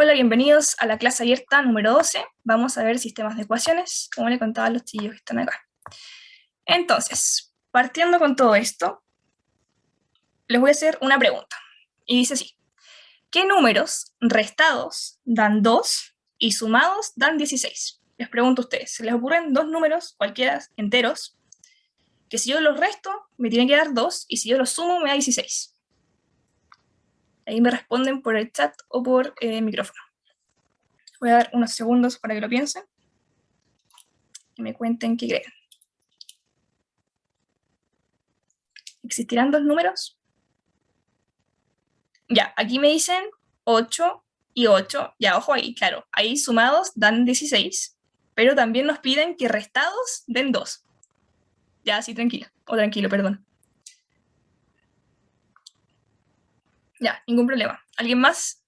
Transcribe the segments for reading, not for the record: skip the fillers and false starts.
Hola, bienvenidos a la clase abierta número 12. Vamos a ver sistemas de ecuaciones, como le contaba a los chillos que están acá. Entonces, partiendo con todo esto, les voy a hacer una pregunta. Y dice así: ¿qué números restados dan 2 y sumados dan 16? Les pregunto a ustedes, ¿se les ocurren dos números, cualquiera, enteros, que si yo los resto, me tienen que dar 2, y si yo los sumo, me da 16? Ahí me responden por el chat o por micrófono. Voy a dar unos segundos para que lo piensen y me cuenten qué creen. ¿Existirán dos números? Ya, aquí me dicen 8 y 8. Ya, ojo ahí, claro. Ahí sumados dan 16, pero también nos piden que restados den 2. Ya, sí, tranquilo. O tranquilo, perdón. Ya, ningún problema. ¿Alguien más?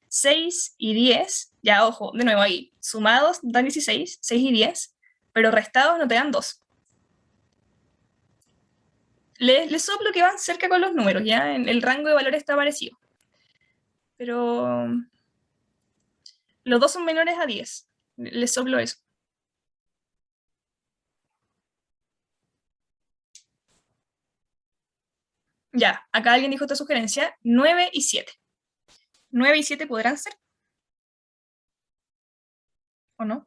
6 y 10. Ya, ojo, de nuevo ahí. Sumados dan 16, 6 y 10, pero restados no te dan 2. Les soplo que van cerca con los números, ya. El rango de valores está parecido. Pero los dos son menores a 10. Les soplo eso. Ya, acá alguien dijo esta sugerencia: 9 y 7. ¿9 y 7 podrán ser? ¿O no?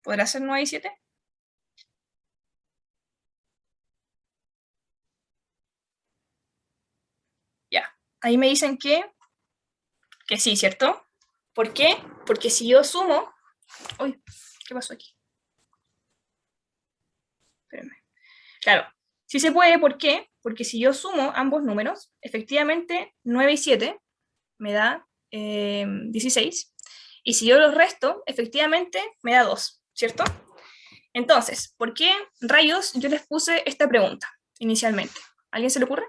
¿Podrá ser 9 y 7? Ya, ahí me dicen que sí, ¿cierto? ¿Por qué? Porque si yo sumo... Uy, ¿qué pasó aquí? Espérenme. Claro, sí se puede, ¿por qué? Porque si yo sumo ambos números, efectivamente 9 y 7 me da 16, y si yo los resto, efectivamente me da 2, ¿cierto? Entonces, ¿por qué rayos yo les puse esta pregunta inicialmente? ¿A alguien se le ocurre?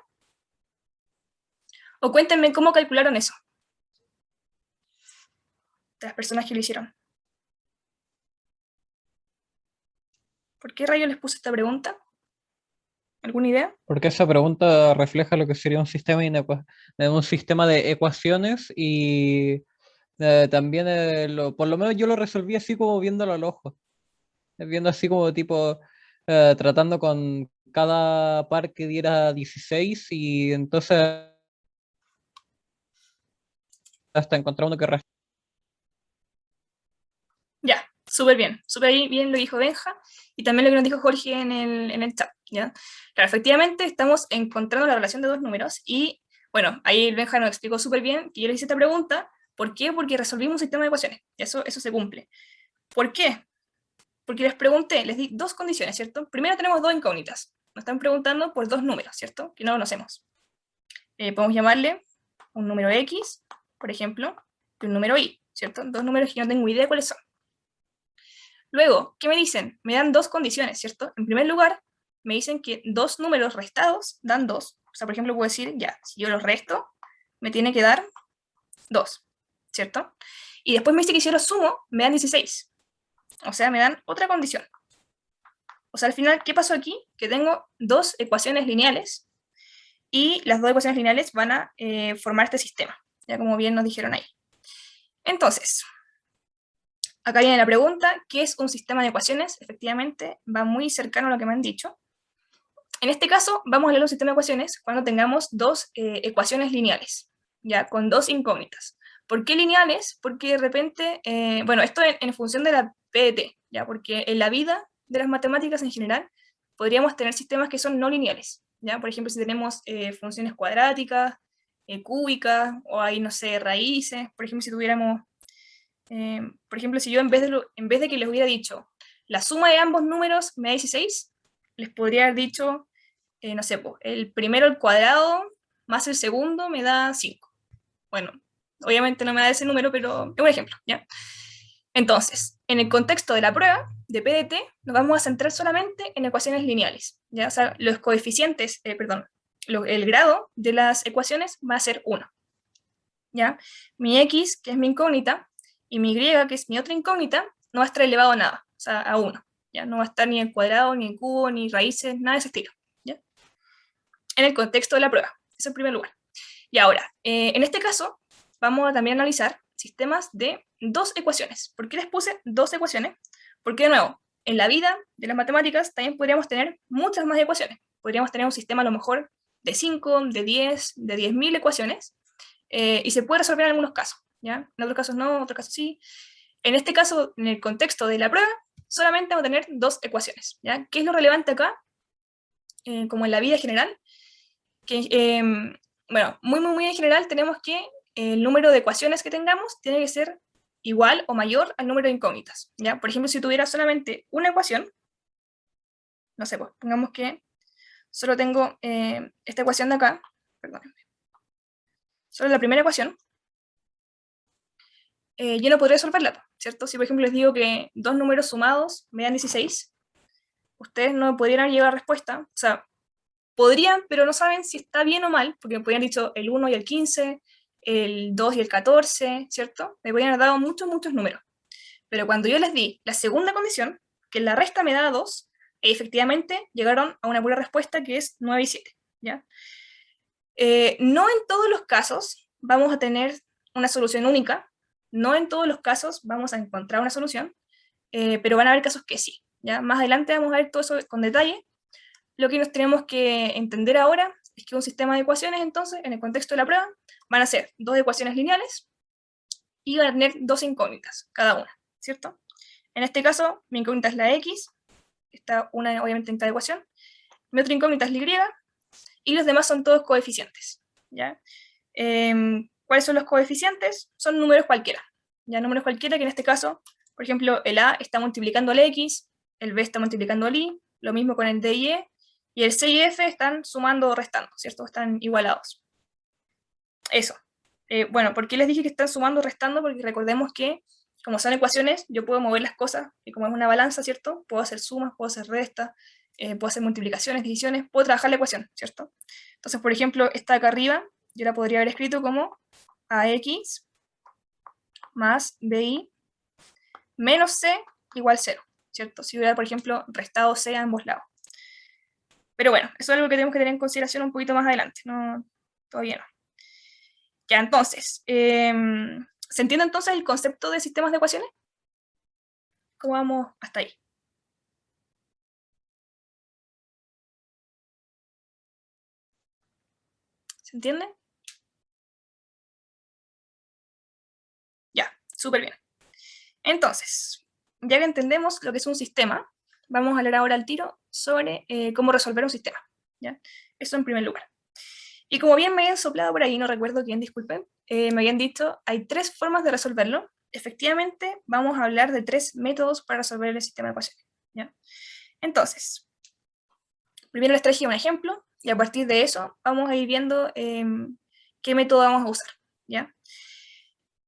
O cuéntenme cómo calcularon eso, de las personas que lo hicieron. ¿Por qué rayos les puse esta pregunta? ¿Alguna idea? Porque esa pregunta refleja lo que sería un un sistema de ecuaciones y también, por lo menos yo lo resolví así como viéndolo al ojo, viendo así como tipo, tratando con cada par que diera 16 y entonces hasta encontrar uno que Ya, súper bien lo dijo Benja, y también lo que nos dijo Jorge en el chat, ¿ya? Claro, efectivamente estamos encontrando la relación de dos números, y bueno, ahí Benja nos explicó súper bien que yo le hice esta pregunta. ¿Por qué? Porque resolvimos un sistema de ecuaciones, y eso se cumple. ¿Por qué? Porque les pregunté, les di dos condiciones, ¿cierto? Primero tenemos dos incógnitas, nos están preguntando por dos números, ¿cierto? Que no conocemos. Podemos llamarle un número X, por ejemplo, y un número Y, ¿cierto? Dos números que no tengo idea cuáles son. Luego, ¿qué me dicen? Me dan dos condiciones, ¿cierto? En primer lugar, me dicen que dos números restados dan 2. O sea, por ejemplo, puedo decir, ya, si yo los resto, me tiene que dar 2, ¿cierto? Y después me dice que si yo los sumo, me dan 16. O sea, me dan otra condición. O sea, al final, ¿qué pasó aquí? Que tengo dos ecuaciones lineales, y las dos ecuaciones lineales van a formar este sistema, ya como bien nos dijeron ahí. Entonces, acá viene la pregunta: ¿qué es un sistema de ecuaciones? Efectivamente, va muy cercano a lo que me han dicho. En este caso, vamos a leer un sistema de ecuaciones cuando tengamos dos ecuaciones lineales, ya, con dos incógnitas. ¿Por qué lineales? Porque de repente, bueno, esto en función de la PDT, ya, porque en la vida de las matemáticas en general podríamos tener sistemas que son no lineales, ya, por ejemplo, si tenemos funciones cuadráticas, cúbicas, o hay, no sé, raíces. Por ejemplo, si tuviéramos, por ejemplo, si yo en vez de que les hubiera dicho la suma de ambos números me da 16, les podría haber dicho, no sé, el primero al cuadrado más el segundo me da 5. Bueno, obviamente no me da ese número, pero es un ejemplo, ¿ya? Entonces, en el contexto de la prueba de PDT, nos vamos a centrar solamente en ecuaciones lineales, ¿ya? O sea, los coeficientes, perdón, el grado de las ecuaciones va a ser 1, ¿ya? Mi x, que es mi incógnita, y mi y, que es mi otra incógnita, no va a estar elevado a nada, o sea, a 1, ¿ya? No va a estar ni el cuadrado, ni el cubo, ni raíces, nada de ese estilo, ¿ya? en el contexto de la prueba. Eso en primer lugar. Y ahora, en este caso, vamos a también analizar sistemas de dos ecuaciones. ¿Por qué les puse dos ecuaciones? Porque, de nuevo, en la vida de las matemáticas también podríamos tener muchas más ecuaciones. Podríamos tener un sistema a lo mejor de 5, de 10, de 10.000 ecuaciones, y se puede resolver en algunos casos, ¿ya? En otros casos no, en otros casos sí. En este caso, en el contexto de la prueba, solamente vamos a tener dos ecuaciones, ¿ya? ¿Qué es lo relevante acá? Como en la vida general, que, bueno, muy en general tenemos que el número de ecuaciones que tengamos tiene que ser igual o mayor al número de incógnitas, ¿ya? Por ejemplo, si tuviera solamente una ecuación, no sé, pues pongamos que solo tengo esta ecuación de acá, perdónenme, solo la primera ecuación, yo no podría resolverla, ¿cierto? Si por ejemplo les digo que dos números sumados me dan 16, ustedes no podrían llegar a respuesta, o sea, podrían, pero no saben si está bien o mal, porque me podrían dicho el 1 y el 15, el 2 y el 14, ¿cierto? Me podrían haber dado muchos números. Pero cuando yo les di la segunda condición, que la resta me da 2, efectivamente llegaron a una pura respuesta que es 9 y 7, ¿ya? No en todos los casos vamos a tener una solución única, no en todos los casos vamos a encontrar una solución, pero van a haber casos que sí, ¿ya? Más adelante vamos a ver todo eso con detalle. Lo que nos tenemos que entender ahora es que un sistema de ecuaciones, entonces, en el contexto de la prueba, van a ser dos ecuaciones lineales y van a tener dos incógnitas, cada una, ¿cierto? En este caso, mi incógnita es la x, está una obviamente en cada ecuación, mi otra incógnita es la y, y los demás son todos coeficientes, ¿ya? ¿Cuáles son los coeficientes? Son números cualquiera, ¿ya? Números cualquiera que en este caso, por ejemplo, el a está multiplicando al x, el b está multiplicando al y, lo mismo con el d y e, y el c y f están sumando o restando, ¿cierto? Están igualados. Eso. Bueno, ¿por qué les dije que están sumando o restando? Porque recordemos que, como son ecuaciones, yo puedo mover las cosas, y como es una balanza, ¿cierto? Puedo hacer sumas, puedo hacer restas, puedo hacer multiplicaciones, divisiones, puedo trabajar la ecuación, ¿cierto? Entonces, por ejemplo, esta de acá arriba, yo la podría haber escrito como ax más bi menos c igual 0, ¿cierto? Si hubiera, por ejemplo, restado c a ambos lados. Pero bueno, eso es algo que tenemos que tener en consideración un poquito más adelante, no, todavía no. Ya, entonces, ¿se entiende entonces el concepto de sistemas de ecuaciones? ¿Cómo vamos hasta ahí? ¿Se entiende? Ya, súper bien. Entonces, ya que entendemos lo que es un sistema, vamos a hablar ahora al tiro sobre cómo resolver un sistema, ¿ya? Eso en primer lugar. Y como bien me habían soplado por ahí, no recuerdo quién, disculpen, me habían dicho, hay tres formas de resolverlo. Efectivamente, vamos a hablar de tres métodos para resolver el sistema de ecuaciones, ¿ya? Entonces, primero les traje un ejemplo, y a partir de eso vamos a ir viendo qué método vamos a usar, ¿ya?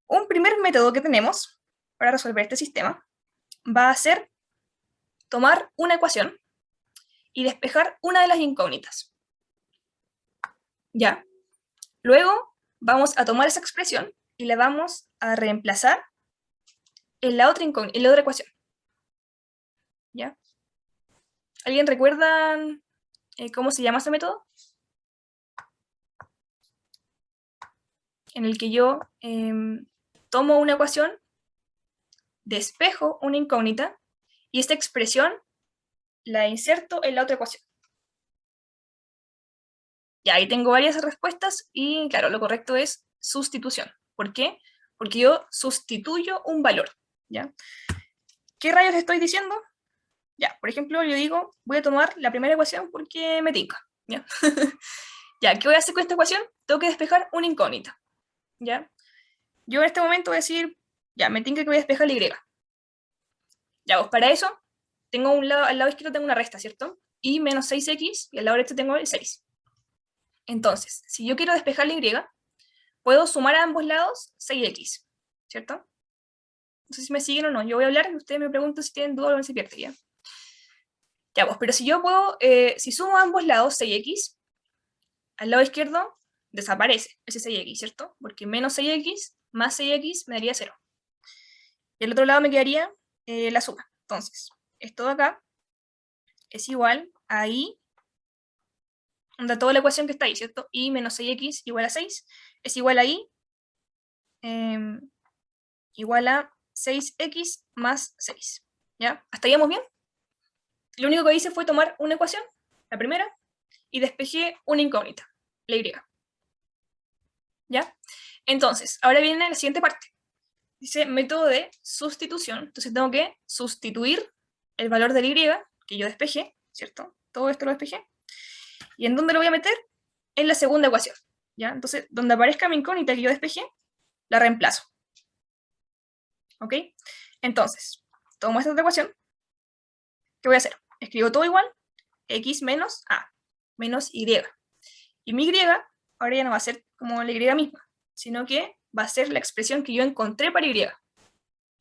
Un primer método que tenemos para resolver este sistema va a ser tomar una ecuación y despejar una de las incógnitas, ¿ya? Luego vamos a tomar esa expresión y la vamos a reemplazar en la otra ecuación, ¿ya? ¿Alguien recuerda cómo se llama ese método? En el que yo tomo una ecuación, despejo una incógnita y esta expresión la inserto en la otra ecuación. Y ahí tengo varias respuestas y claro, lo correcto es sustitución. ¿Por qué? Porque yo sustituyo un valor, ¿ya? ¿Qué rayos estoy diciendo? Ya, por ejemplo, yo digo, voy a tomar la primera ecuación porque me tinca, ¿ya? Ya, ¿qué voy a hacer con esta ecuación? Tengo que despejar una incógnita, ¿ya? Yo en este momento voy a decir, ya, me tinca que voy a despejar la y. Ya, pues para eso, tengo al lado izquierdo tengo una resta, ¿cierto? Y menos 6x, y al lado derecho tengo el 6. Entonces, si yo quiero despejar la y, puedo sumar a ambos lados 6x, ¿cierto? No sé si me siguen o no. Yo voy a hablar y ustedes me preguntan si tienen duda o no se pierde, ¿ya? Ya, pues, pero si yo puedo, si sumo a ambos lados 6x, al lado izquierdo desaparece ese 6x, ¿cierto? Porque menos 6x más 6x me daría 0. Y al otro lado me quedaría la suma. Entonces, esto de acá es igual a y onda toda la ecuación que está ahí, ¿cierto? Y menos 6x igual a 6 es igual a i igual a 6x más 6, ¿ya? ¿Hasta ahí vamos bien? Lo único que hice fue tomar una ecuación, la primera, y despejé una incógnita, la y. ¿Ya? Entonces, ahora viene la siguiente parte. Dice método de sustitución. Entonces tengo que sustituir el valor del y que yo despejé, ¿cierto? Todo esto lo despejé. ¿Y en dónde lo voy a meter? En la segunda ecuación, ¿ya? Entonces, donde aparezca mi incógnita que yo despejé, la reemplazo. ¿Ok? Entonces, tomo esta otra ecuación. ¿Qué voy a hacer? Escribo todo igual, x menos a, menos y. Y mi y ahora ya no va a ser como la y misma, sino que va a ser la expresión que yo encontré para y.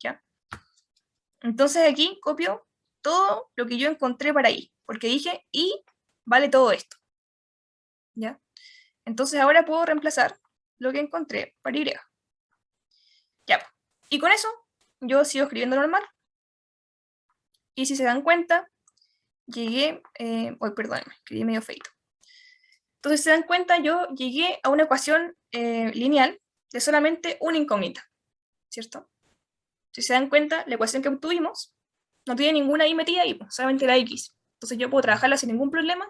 ¿Ya? Entonces aquí copio todo lo que yo encontré para y, porque dije y vale todo esto. ¿Ya? Entonces ahora puedo reemplazar lo que encontré para y. Ya. Y con eso yo sigo escribiendo normal. Y si se dan cuenta, llegué... perdónenme, escribí medio feito. Entonces, si se dan cuenta, yo llegué a una ecuación lineal de solamente una incógnita, ¿cierto? Si se dan cuenta, la ecuación que obtuvimos no tiene ninguna y metida ahí, solamente la x. Entonces yo puedo trabajarla sin ningún problema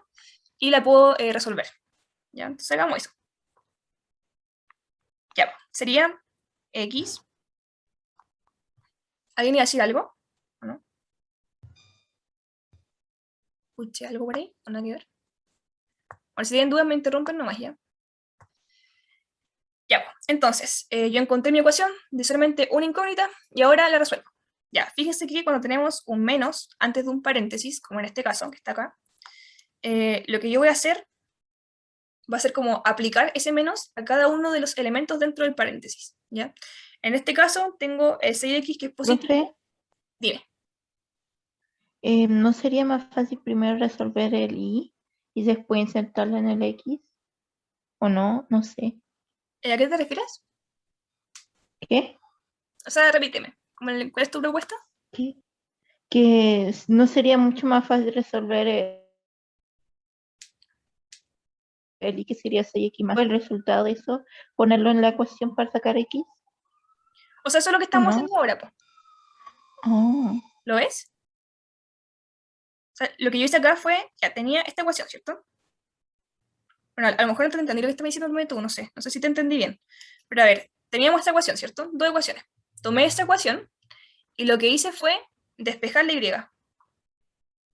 y la puedo resolver. ¿Ya? Entonces hagamos eso. Ya, sería x. ¿Alguien iba a decir algo? ¿O no? ¿Escuché algo por ahí? ¿O nada que ver? Bueno, si tienen dudas me interrumpen nomás ya. Ya, entonces, yo encontré mi ecuación de solamente una incógnita y ahora la resuelvo. Ya, fíjense que cuando tenemos un menos antes de un paréntesis, como en este caso, que está acá, lo que yo voy a hacer va a ser como aplicar ese menos a cada uno de los elementos dentro del paréntesis, ¿ya? En este caso tengo el 6x que es positivo. Profe, Dime, ¿no sería más fácil primero resolver el y después insertarlo en el x? ¿O no? No sé. ¿a qué te refieres? ¿Qué? O sea, repíteme, ¿cuál es tu propuesta? ¿Qué? Que no sería mucho más fácil resolver el y, que sería 6x más el resultado de eso, ponerlo en la ecuación para sacar x, O sea, eso es lo que ¿o estamos no? haciendo ahora, po. Oh, ¿Lo ves? O sea, lo que yo hice acá fue, ya tenía esta ecuación, ¿cierto? Bueno, a lo mejor no te entendí lo que estaba diciendo tú, no sé si te entendí bien. Pero a ver, teníamos esta ecuación, ¿cierto? Dos ecuaciones. Tomé esta ecuación y lo que hice fue despejar la y.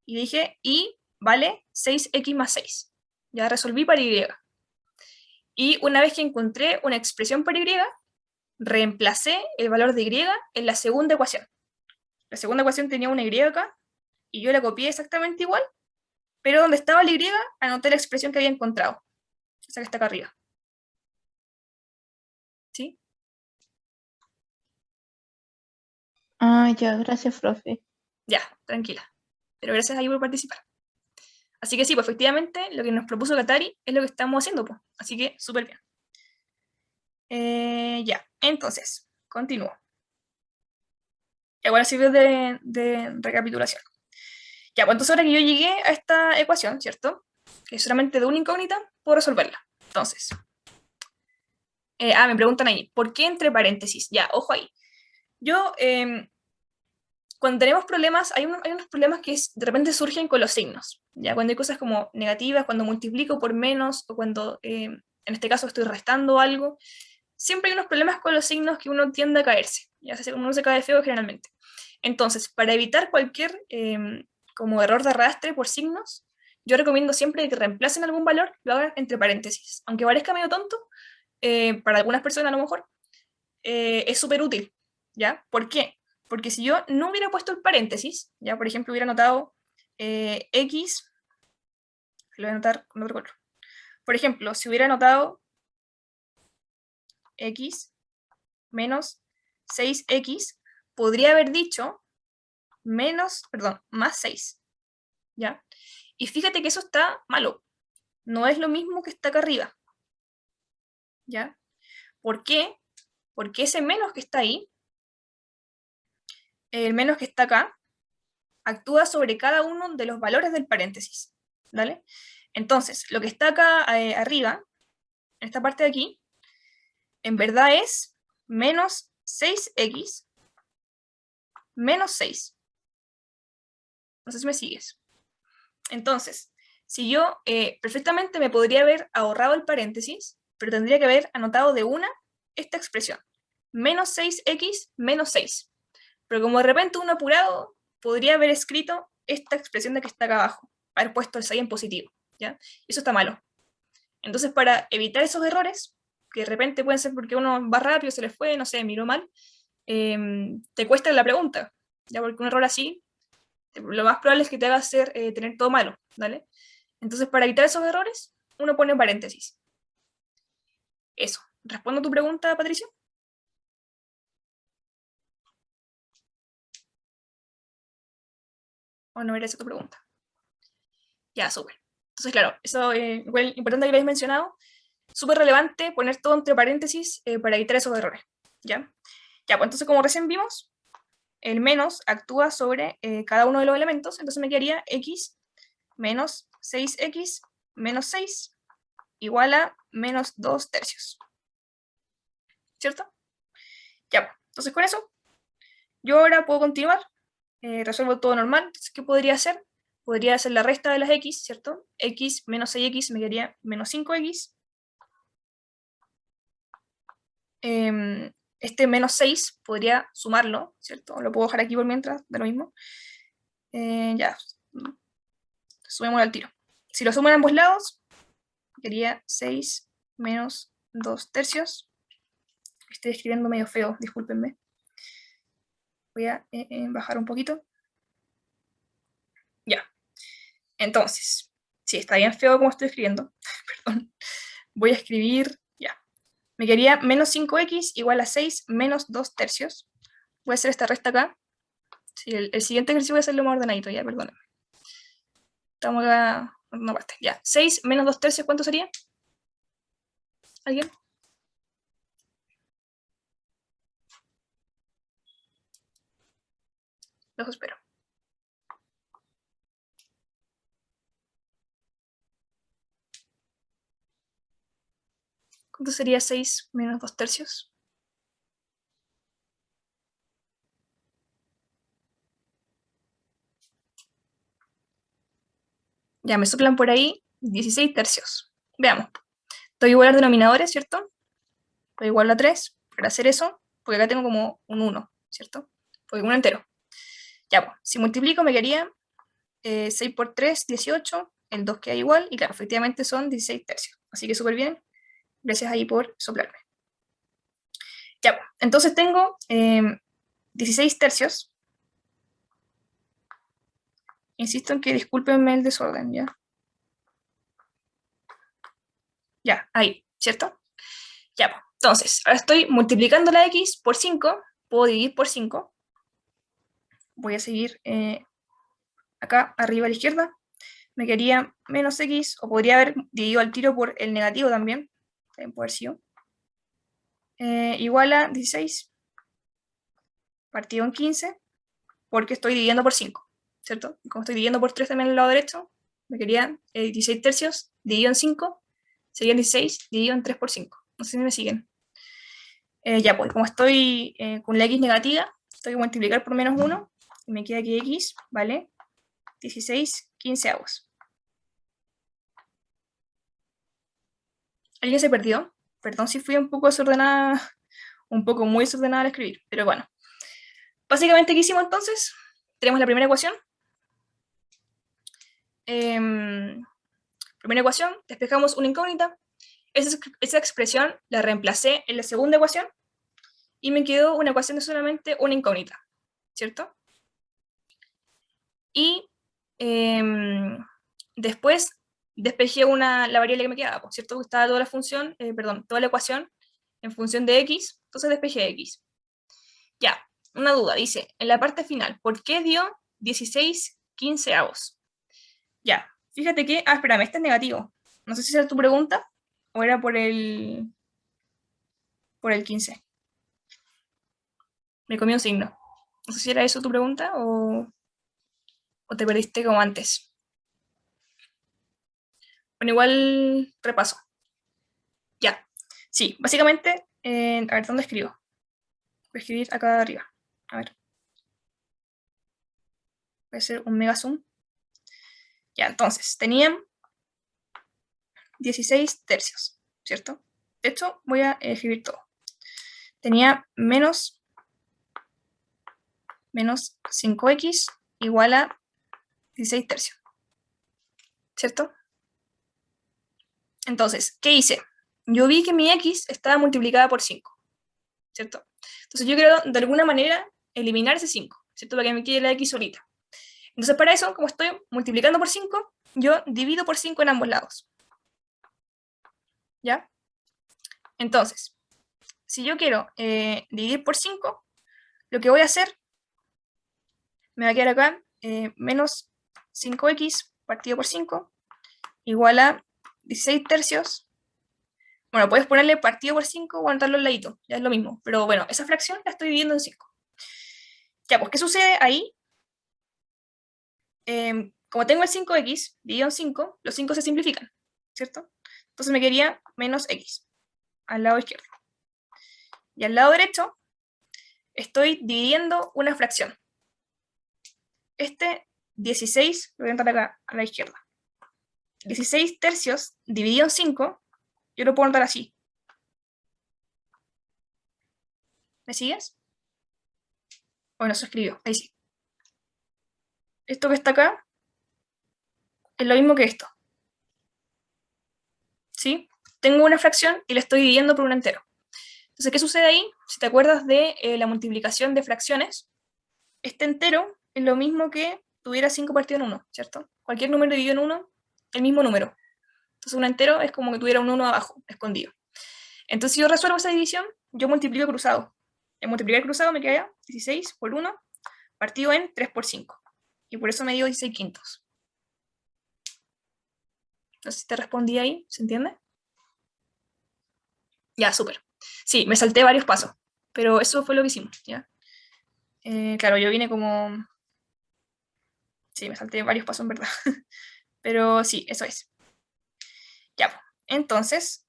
Y dije, y vale 6x más 6. Ya resolví para y. Y una vez que encontré una expresión para y, reemplacé el valor de y en la segunda ecuación. La segunda ecuación tenía una y acá, y yo la copié exactamente igual, pero donde estaba la y, anoté la expresión que había encontrado. Esa que está acá arriba. ¿Sí? ya, gracias, profe. Ya, tranquila. Pero gracias a por participar. Así que sí, pues efectivamente lo que nos propuso Katari es lo que estamos haciendo, pues. Así que súper bien. Ya, entonces, continúo. Y ahora sirve de recapitulación. Ya, pues entonces ahora que yo llegué a esta ecuación, ¿cierto? Que es solamente de una incógnita, puedo resolverla. Entonces, me preguntan ahí, ¿por qué entre paréntesis? Ya, ojo ahí. Yo, cuando tenemos problemas, hay unos problemas que de repente surgen con los signos. Ya, cuando hay cosas como negativas, cuando multiplico por menos, o cuando, en este caso, estoy restando algo, siempre hay unos problemas con los signos que uno tiende a caerse. Ya, uno se cae feo generalmente. Entonces, para evitar cualquier como error de arrastre por signos, yo recomiendo siempre que reemplacen algún valor, lo hagan entre paréntesis. Aunque parezca medio tonto, para algunas personas a lo mejor, es súper útil, ¿ya? ¿Por qué? Porque si yo no hubiera puesto el paréntesis, ya, por ejemplo, hubiera anotado x, lo voy a anotar con otro color. Por ejemplo, si hubiera anotado x menos 6x, podría haber dicho más 6, ¿ya? Y fíjate que eso está malo. No es lo mismo que está acá arriba, ¿ya? ¿Por qué? Porque ese menos que está ahí, el menos que está acá, actúa sobre cada uno de los valores del paréntesis, ¿vale? Entonces, lo que está acá arriba, en esta parte de aquí, en verdad es menos 6x menos 6. No sé si me sigues. Entonces, si yo perfectamente me podría haber ahorrado el paréntesis, pero tendría que haber anotado de una esta expresión. Menos 6x menos 6. Pero como de repente uno apurado, podría haber escrito esta expresión de que está acá abajo, haber puesto el 6 en positivo, ¿ya? Eso está malo. Entonces, para evitar esos errores, que de repente pueden ser porque uno va rápido, se le fue, no sé, miró mal, te cuesta la pregunta, ¿ya? Porque un error así, lo más probable es que te haga hacer, tener todo malo, ¿vale? Entonces, para evitar esos errores, uno pone paréntesis. Eso. ¿Respondo a tu pregunta, Patricia? ¿O no era esa tu pregunta? Ya, súper. Entonces, claro, eso es igual importante que lo hayas mencionado. Súper relevante poner todo entre paréntesis para evitar esos errores. ¿Ya? Ya, pues entonces, como recién vimos, el menos actúa sobre cada uno de los elementos, entonces me quedaría x menos 6x menos 6 igual a menos 2 tercios. ¿Cierto? Ya, pues, entonces con eso, yo ahora puedo continuar, resuelvo todo normal, entonces, ¿qué podría hacer? Podría hacer la resta de las x, ¿cierto? X menos 6x me quedaría menos 5x. Este menos 6 podría sumarlo, ¿cierto? Lo puedo dejar aquí por mientras, de lo mismo. Ya, sumémoslo al tiro. Si lo sumo en ambos lados, quedaría 6 menos 2 tercios. Estoy escribiendo medio feo, discúlpenme. Voy a bajar un poquito. Ya. Entonces, sí, está bien feo como estoy escribiendo. Perdón. Voy a escribir, ya. Me quedaría menos 5x igual a 6 menos 2 tercios. Voy a hacer esta resta acá. Sí, el siguiente ejercicio voy a hacerlo más ordenadito, ya, perdóname. Estamos acá en una parte. Ya. 6 menos 2 tercios, ¿cuánto sería? ¿Alguien? Los espero. ¿Cuánto sería 6 menos 2 tercios? Ya, me soplan por ahí 16 tercios. Veamos. Estoy igual a los denominadores, ¿cierto? Estoy igual a 3. Para hacer eso, porque acá tengo como un 1, ¿cierto? Porque un entero. Ya, pues, si multiplico me quedaría 6 por 3, 18. El 2 queda igual. Y claro, efectivamente son 16 tercios. Así que súper bien. Gracias ahí por soplarme. Ya, pues, entonces tengo 16 tercios. Insisto en que discúlpenme el desorden, ¿ya? Ya, ahí, ¿cierto? Ya, pues, entonces, ahora estoy multiplicando la x por 5. Puedo dividir por 5. Voy a seguir acá arriba a la izquierda. Me quedaría menos x, o podría haber dividido al tiro por el negativo también. También puede haber sido. Igual a 16 partido en 15, porque estoy dividiendo por 5, ¿cierto? Y como estoy dividiendo por 3 también en el lado derecho, me quedaría 16 tercios dividido en 5, serían 16 dividido en 3 por 5. No sé si me siguen. Ya, pues, como estoy con la x negativa, tengo que multiplicar por menos 1, y me queda que x vale 16 quinceavos. ¿Alguien se perdió? Perdón si fui un poco desordenada, un poco muy desordenada al escribir, pero bueno. Básicamente, ¿qué hicimos entonces? Tenemos la primera ecuación. Primera ecuación, despejamos una incógnita. Esa expresión la reemplacé en la segunda ecuación y me quedó una ecuación de solamente una incógnita, ¿cierto? Y después despejé la variable que me quedaba, ¿cierto? Estaba toda la función, toda la ecuación en función de x, entonces despejé x. Ya, una duda, dice, en la parte final, ¿por qué dio 16 quinceavos? Ya, fíjate que, espérame, este es negativo. No sé si esa es tu pregunta o era por el 15. Me comí un signo. No sé si era eso tu pregunta o te perdiste como antes. Bueno, igual repaso. Ya. Sí, básicamente, a ver, ¿dónde escribo? Voy a escribir acá arriba. A ver. Voy a hacer un mega zoom. Ya, entonces, tenían 16 tercios, ¿cierto? De hecho, voy a escribir todo. Tenía menos 5x igual a 16 tercios, ¿cierto? Entonces, ¿qué hice? Yo vi que mi x estaba multiplicada por 5, ¿cierto? Entonces yo quiero de alguna manera eliminar ese 5, ¿cierto? Para que me quede la x solita. Entonces para eso, como estoy multiplicando por 5, yo divido por 5 en ambos lados. ¿Ya? Entonces, si yo quiero dividir por 5, lo que voy a hacer, me va a quedar acá menos 5x partido por 5 igual a 16 tercios. Bueno, puedes ponerle partido por 5 o anotarlo al ladito, ya es lo mismo. Pero bueno, esa fracción la estoy dividiendo en 5. Ya, pues, ¿qué sucede ahí? Como tengo el 5x dividido en 5, los 5 se simplifican, ¿cierto? Entonces me quedaría menos x al lado izquierdo. Y al lado derecho estoy dividiendo una fracción. Este 16 lo voy a anotar acá a la izquierda. 16 tercios dividido en 5, yo lo puedo anotar así. ¿Me sigues? Bueno, se escribió, ahí sí. Esto que está acá es lo mismo que esto. ¿Sí? Tengo una fracción y la estoy dividiendo por un entero. Entonces, ¿qué sucede ahí? Si te acuerdas de la multiplicación de fracciones, este entero es lo mismo que tuviera 5 partido en 1, ¿cierto? Cualquier número dividido en 1, el mismo número. Entonces, un entero es como que tuviera un 1 abajo, escondido. Entonces, si yo resuelvo esa división, yo multiplico cruzado. En multiplicar cruzado me queda 16 por 1 partido en 3 por 5. Y por eso me dio 16 quintos. No sé si te respondí ahí, ¿se entiende? Ya, súper. Sí, me salté varios pasos, pero eso fue lo que hicimos, ¿ya? Claro, yo vine como... Sí, me salté varios pasos en verdad. Pero sí, eso es. Ya, pues. Entonces,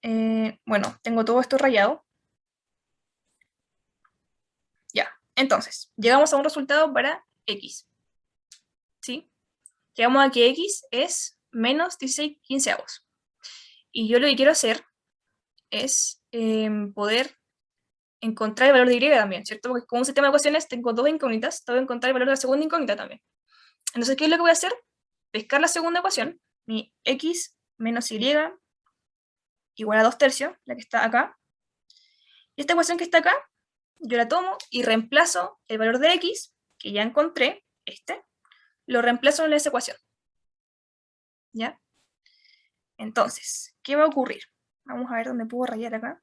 bueno, tengo todo esto rayado. Ya, entonces, llegamos a un resultado para x. ¿Sí? Llegamos a que x es menos 16 quinceavos. Y yo lo que quiero hacer es poder encontrar el valor de y también, ¿cierto? Porque como un sistema de ecuaciones tengo dos incógnitas, tengo que encontrar el valor de la segunda incógnita también. Entonces, ¿qué es lo que voy a hacer? Pescar la segunda ecuación, mi x menos y igual a 2 tercios, la que está acá. Y esta ecuación que está acá, yo la tomo y reemplazo el valor de x, que ya encontré, lo reemplazo en esa ecuación. ¿Ya? Entonces, ¿qué va a ocurrir? Vamos a ver dónde puedo rayar acá.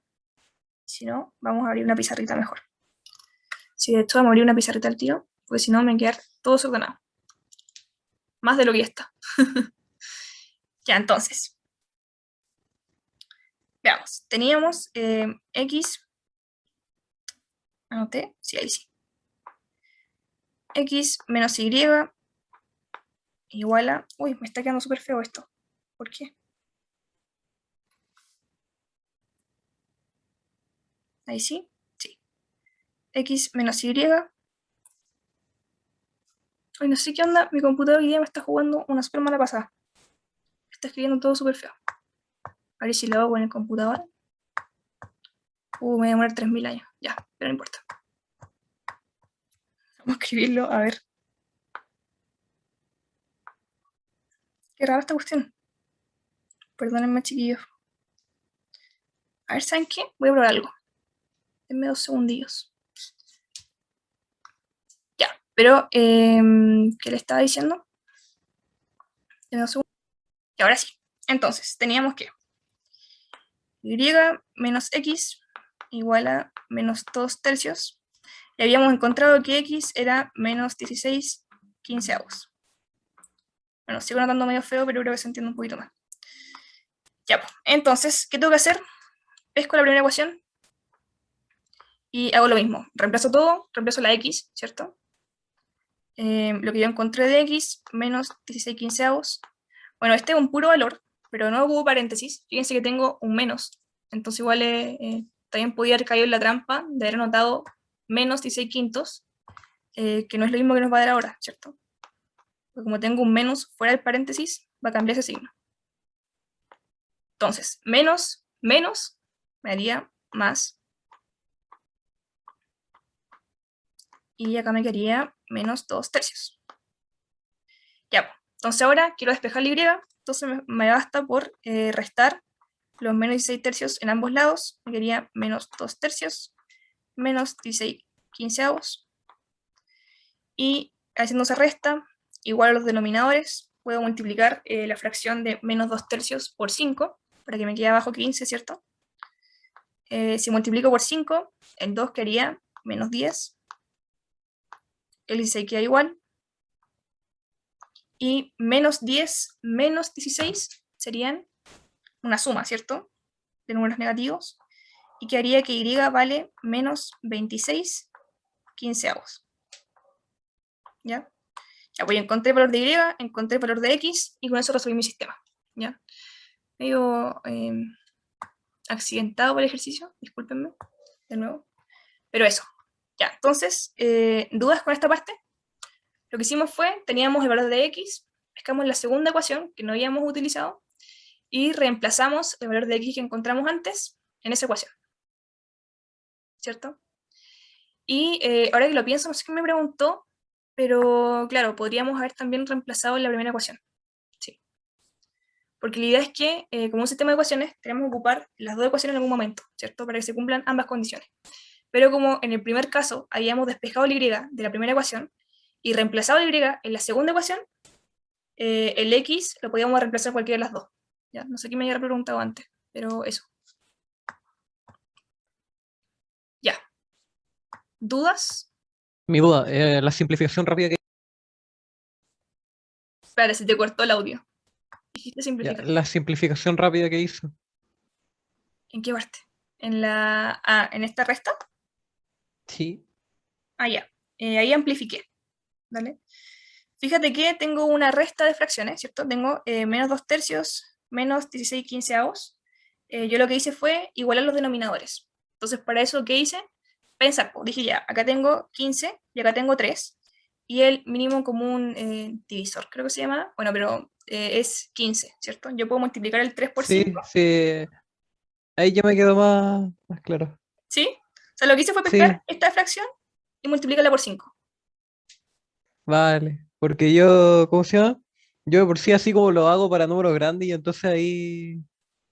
Si no, vamos a abrir una pizarrita mejor. Si de hecho vamos a abrir una pizarrita al tiro, porque si no me queda todo desordenado. Más de lo que ya está. Ya, entonces. Veamos. Teníamos x. Anoté. Sí, ahí sí. X menos y igual a... Uy, me está quedando súper feo esto. ¿Por qué? Ahí sí. Sí. X menos y. Uy, no sé qué onda. Mi computador hoy día me está jugando una súper mala pasada. Está escribiendo todo súper feo. A ver si lo hago con el computador. Me voy a demorar 3000 años. Ya, pero no importa. Vamos a escribirlo, a ver. Qué rara esta cuestión. Perdónenme, chiquillos. A ver, ¿saben qué? Voy a probar algo. Denme 2 segundillos. Ya, pero, ¿qué le estaba diciendo? Denme 2 segundos. Y ahora sí. Entonces, teníamos que y menos x igual a menos 2 tercios. Y habíamos encontrado que x era menos 16 quinceavos. Bueno, sigo notando medio feo, pero creo que se entiende un poquito más. Ya, pues. Entonces, ¿qué tengo que hacer? Pesco la primera ecuación y hago lo mismo. Reemplazo todo, reemplazo la x, ¿cierto? Lo que yo encontré de x, menos 16 quinceavos. Bueno, este es un puro valor, pero no hubo paréntesis. Fíjense que tengo un menos, entonces igual también podía haber caído en la trampa de haber anotado menos 16 quintos, que no es lo mismo que nos va a dar ahora, ¿cierto? Porque como tengo un menos fuera del paréntesis, va a cambiar ese signo. Entonces, menos me haría más. Y acá me quedaría menos 2/3. Ya, entonces ahora quiero despejar la y, entonces me basta por restar los menos 16/3 en ambos lados. Me quedaría menos 2/3, menos 16/15. Y haciendo esa resta, igual a los denominadores, puedo multiplicar la fracción de menos 2/3 por 5, para que me quede abajo 15, ¿cierto? Si multiplico por 5, el 2 quedaría menos 10, el 16 queda igual, y menos 10 menos 16 serían una suma, ¿cierto? De números negativos, y que haría que y vale menos 26/15. ¿Ya? Ya, pues encontré el valor de y, encontré el valor de x, y con eso resolví mi sistema. ¿Ya? Medio accidentado por el ejercicio, discúlpenme, de nuevo. Pero eso. Ya, entonces, ¿dudas con esta parte? Lo que hicimos fue, teníamos el valor de x, pescamos la segunda ecuación que no habíamos utilizado, y reemplazamos el valor de x que encontramos antes en esa ecuación. ¿Cierto? Y ahora que lo pienso, no sé qué me preguntó, pero claro, podríamos haber también reemplazado la primera ecuación. Sí. Porque la idea es que, como un sistema de ecuaciones, tenemos que ocupar las dos ecuaciones en algún momento, ¿cierto? Para que se cumplan ambas condiciones. Pero como en el primer caso habíamos despejado la y de la primera ecuación y reemplazado la y en la segunda ecuación, el x lo podíamos reemplazar cualquiera de las dos. ¿Ya? No sé qué me había preguntado antes, pero eso. Ya. ¿Dudas? Mi duda, la simplificación rápida que... Espérate, se te cortó el audio. Dijiste Ya, simplificar. la simplificación rápida que hizo. ¿En qué parte? ¿En esta resta? Sí. Ah, ya. Ahí amplifiqué. ¿Vale? Fíjate que tengo una resta de fracciones, ¿cierto? Tengo menos 2/3, menos 16/15. Yo lo que hice fue igualar los denominadores. Entonces, para eso, ¿qué hice? Pensar, pues, dije ya, acá tengo 15 y acá tengo 3. Y el mínimo común divisor, creo que se llama. Bueno, pero es 15, ¿cierto? Yo puedo multiplicar el 3 por Sí, 5. sí. Ahí ya me quedó más claro. ¿Sí? O sea, lo que hice fue Sí, pescar esta fracción y multiplicarla por 5. vale. Porque yo, ¿cómo se llama? Yo de por sí así como lo hago para números grandes y entonces ahí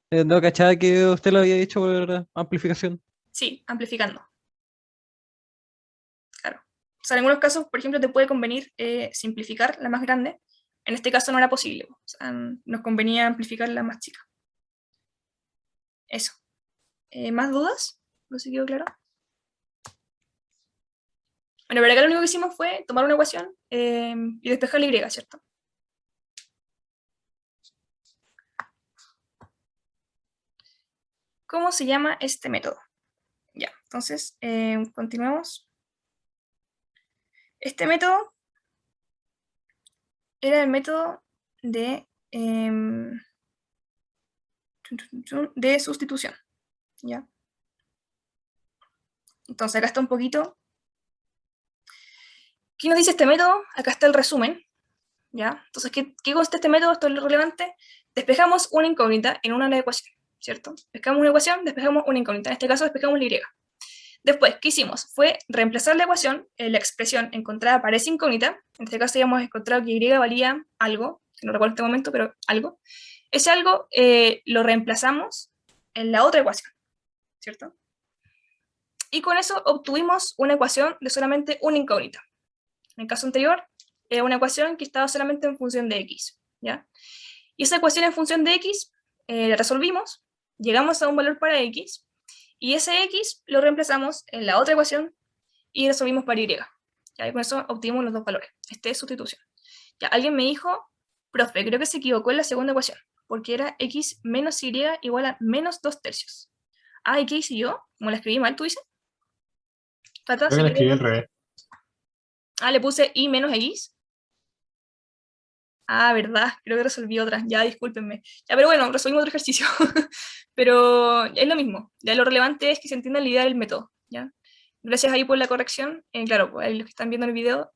no cachaba que usted lo había dicho por amplificación. Sí, amplificando. Claro. O sea, en algunos casos, por ejemplo, te puede convenir simplificar la más grande. En este caso no era posible. O sea, nos convenía amplificar la más chica. Eso. ¿Más dudas? ¿No se quedó claro? Bueno, pero acá lo único que hicimos fue tomar una ecuación y despejar la y, ¿cierto? ¿Cómo se llama este método? Ya, entonces, continuemos. Este método era el método de sustitución, ¿ya? Entonces, acá está un poquito. ¿Qué nos dice este método? Acá está el resumen, ¿ya? Entonces, ¿qué consta este método? Esto es lo relevante. Despejamos una incógnita en una ecuación, ¿cierto? Despejamos una ecuación, despejamos una incógnita. En este caso, despejamos la y. Después, ¿qué hicimos? Fue reemplazar la ecuación, la expresión encontrada para esa incógnita. En este caso, habíamos encontrado que y valía algo, que no recuerdo en este momento, pero algo. Ese algo lo reemplazamos en la otra ecuación, ¿cierto? Y con eso obtuvimos una ecuación de solamente una incógnita. En el caso anterior, era una ecuación que estaba solamente en función de x, ¿ya? Y esa ecuación en función de x la resolvimos, llegamos a un valor para x, y ese x lo reemplazamos en la otra ecuación y resolvimos para y. ¿Ya? Y con eso obtuvimos los dos valores. Este es sustitución. Ya, alguien me dijo, profe, creo que se equivocó en la segunda ecuación, porque era x menos y igual a menos 2/3. Ah, ¿y qué hice yo? ¿Cómo la escribí mal, tú dices? Tata, Creo que ¿se la quiere? escribí al revés. Ah, le puse y menos x. Ah, verdad, creo que resolví otra. Ya, discúlpenme. Ya, pero bueno, resolvimos otro ejercicio. Pero es lo mismo. Ya lo relevante es que se entienda la idea del método. ¿Ya? Gracias ahí por la corrección. Claro, pues, ahí los que están viendo el video,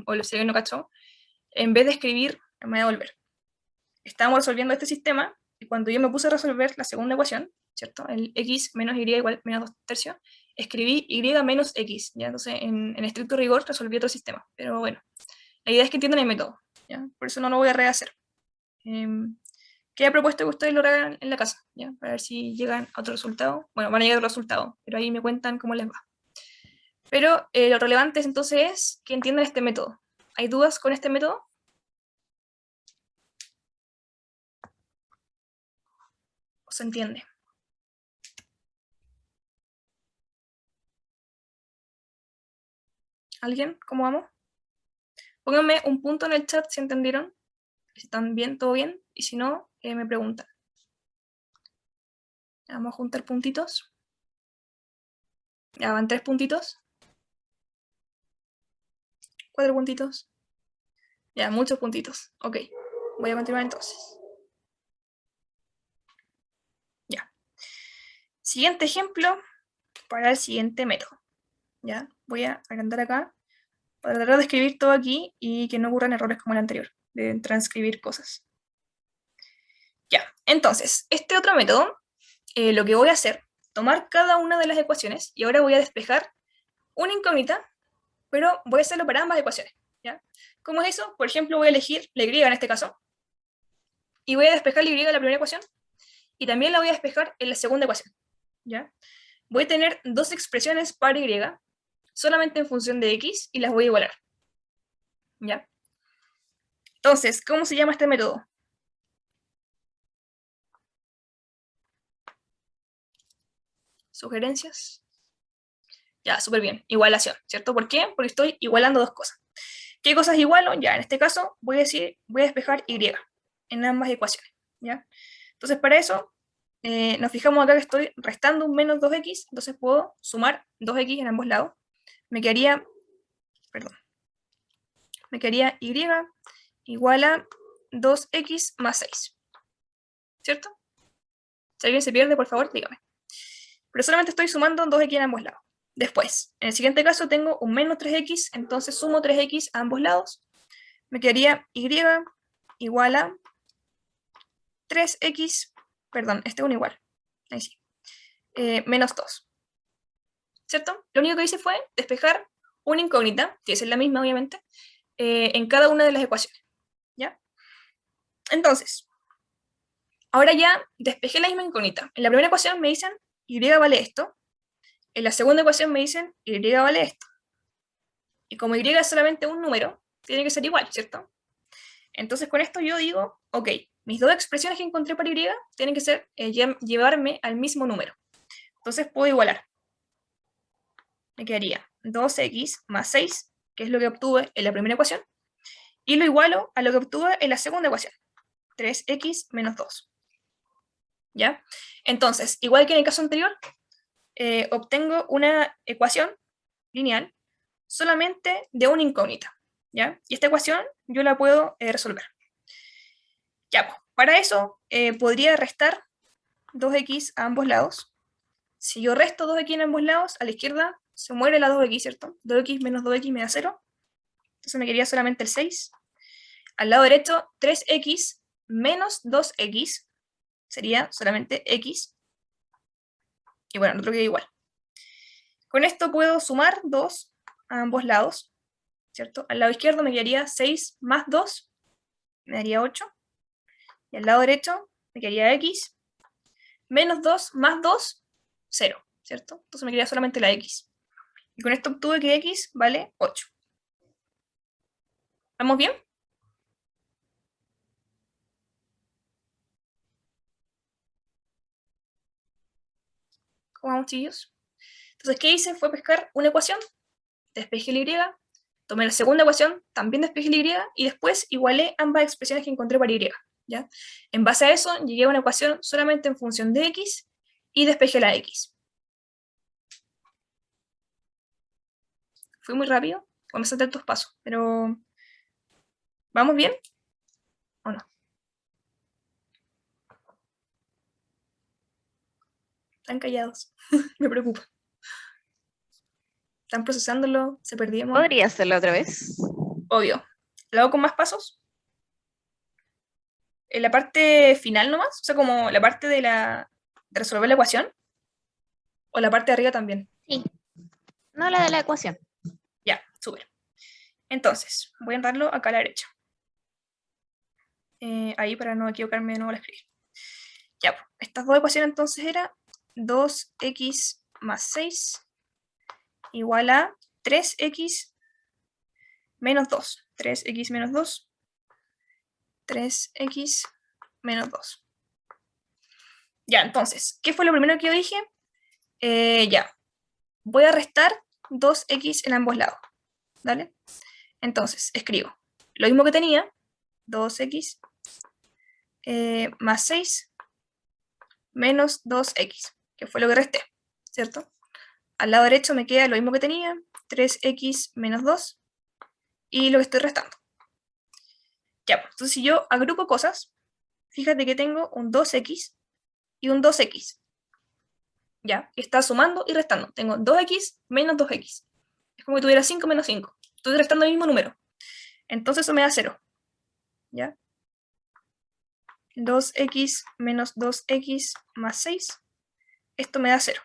o los que no cachó, en vez de escribir, me voy a volver. Estábamos resolviendo este sistema, y cuando yo me puse a resolver la segunda ecuación, ¿cierto? El x menos y igual menos 2 tercios, escribí y menos x. ¿Ya? Entonces, en estricto rigor, resolví otro sistema. Pero bueno, la idea es que entiendan el método. ¿Ya? Por eso no lo voy a rehacer. Queda propuesto que ustedes lo hagan en la casa, ¿ya? Para ver si llegan a otro resultado. Bueno, van a llegar a otro resultado, pero ahí me cuentan cómo les va. Pero lo relevante entonces es que entiendan este método. ¿Hay dudas con este método? ¿O se entiende? ¿Alguien? ¿Cómo vamos? Pónganme un punto en el chat si entendieron. Si están bien, todo bien. Y si no, me preguntan. Vamos a juntar puntitos. Ya van 3 puntitos. 4 puntitos. Ya, muchos puntitos. Ok, voy a continuar entonces. Ya. Siguiente ejemplo para el siguiente método. Ya, voy a agrandar acá para tratar de escribir todo aquí y que no ocurran errores como el anterior, de transcribir cosas. Ya, entonces, este otro método, lo que voy a hacer, tomar cada una de las ecuaciones y ahora voy a despejar una incógnita, pero voy a hacerlo para ambas ecuaciones. ¿Ya? ¿Cómo es eso? Por ejemplo, voy a elegir la y en este caso, y voy a despejar la y en la primera ecuación, y también la voy a despejar en la segunda ecuación. ¿Ya? Voy a tener dos expresiones para y, solamente en función de x, y las voy a igualar. ¿Ya? Entonces, ¿cómo se llama este método? ¿Sugerencias? Ya, súper bien. Igualación, ¿cierto? ¿Por qué? Porque estoy igualando dos cosas. ¿Qué cosas igualo? Ya, en este caso voy a decir, voy a despejar y en ambas ecuaciones. ¿Ya? Entonces, para eso, nos fijamos acá que estoy restando un menos 2x, entonces puedo sumar 2x en ambos lados. Me quedaría, perdón, me quedaría y igual a 2x más 6. ¿Cierto? Si alguien se pierde, por favor, dígame. Pero solamente estoy sumando 2x en ambos lados. Después, en el siguiente caso tengo un menos 3x, entonces sumo 3x a ambos lados. Me quedaría y igual a 3x, perdón, este es un igual, ahí sí, menos 2. ¿Cierto? Lo único que hice fue despejar una incógnita, que es la misma obviamente, en cada una de las ecuaciones. ¿Ya? Entonces, ahora ya despejé la misma incógnita. En la primera ecuación me dicen y vale esto. En la segunda ecuación me dicen y vale esto. Y como y es solamente un número, tiene que ser igual, ¿cierto? Entonces con esto yo digo, ok, mis dos expresiones que encontré para y tienen que ser llevarme al mismo número. Entonces puedo igualar. Me quedaría 2x más 6, que es lo que obtuve en la primera ecuación, y lo igualo a lo que obtuve en la segunda ecuación, 3x menos 2. ¿Ya? Entonces, igual que en el caso anterior, obtengo una ecuación lineal solamente de una incógnita. ¿Ya? Y esta ecuación yo la puedo resolver. Ya, pues, para eso podría restar 2x a ambos lados. Si yo resto 2x en ambos lados, a la izquierda se muere la 2x, ¿cierto? 2x menos 2x me da 0. Entonces me quedaría solamente el 6. Al lado derecho, 3x menos 2x sería solamente x. Y bueno, el otro queda igual. Con esto puedo sumar 2 a ambos lados, ¿cierto? Al lado izquierdo me quedaría 6 más 2, me daría 8. Y al lado derecho me quedaría x menos 2 más 2, 0, ¿cierto? Entonces me quedaría solamente la x. Y con esto obtuve que x vale 8. ¿Vamos bien? ¿Cómo vamos, chillos? Entonces, ¿qué hice? Fue pescar una ecuación, despejé la y, tomé la segunda ecuación, también despejé la y después igualé ambas expresiones que encontré para y. ¿Ya? En base a eso, llegué a una ecuación solamente en función de x y despejé la x. Fui muy rápido, o me salté estos pasos, pero ¿vamos bien? ¿O no? Están callados. Me preocupa. Están procesándolo, se perdieron. ¿Podría hacerlo otra vez? Obvio. ¿Lo hago con más pasos? ¿En la parte final nomás? O sea, como la parte de resolver la ecuación. ¿O la parte de arriba también? Sí. No la de la ecuación. Ya, súper. Entonces, voy a entrarlo acá a la derecha. Ahí para no equivocarme de nuevo al escribir. Ya, pues, estas dos ecuaciones entonces era 2x más 6 igual a 3x menos 2. 3x menos 2. 3x menos 2. Ya, entonces, ¿qué fue lo primero que yo dije? Ya, voy a restar 2x en ambos lados. ¿Vale? Entonces, escribo lo mismo que tenía, 2x más 6 menos 2x, que fue lo que resté, ¿cierto? Al lado derecho me queda lo mismo que tenía, 3x menos 2, y lo que estoy restando. Ya, pues, entonces si yo agrupo cosas, fíjate que tengo un 2x y un 2x. Ya, que está sumando y restando. Tengo 2x menos 2x. Es como que tuviera 5 menos 5. Estoy restando el mismo número. Entonces eso me da 0. ¿Ya? 2x menos 2x más 6. Esto me da 0.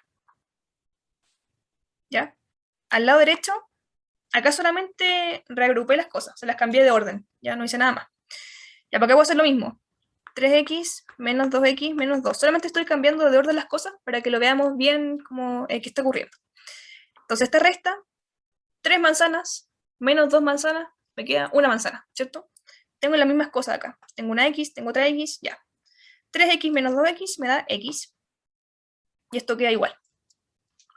¿Ya? Al lado derecho, acá solamente reagrupé las cosas. Se las cambié de orden. Ya no hice nada más. Ya, ¿para qué voy a hacer lo mismo? 3x menos 2x menos 2. Solamente estoy cambiando de orden las cosas para que lo veamos bien como qué está ocurriendo. Entonces esta resta, 3 manzanas menos 2 manzanas, me queda una manzana, ¿cierto? Tengo las mismas cosas acá. Tengo una x, tengo otra x, ya. 3x menos 2x me da x. Y esto queda igual.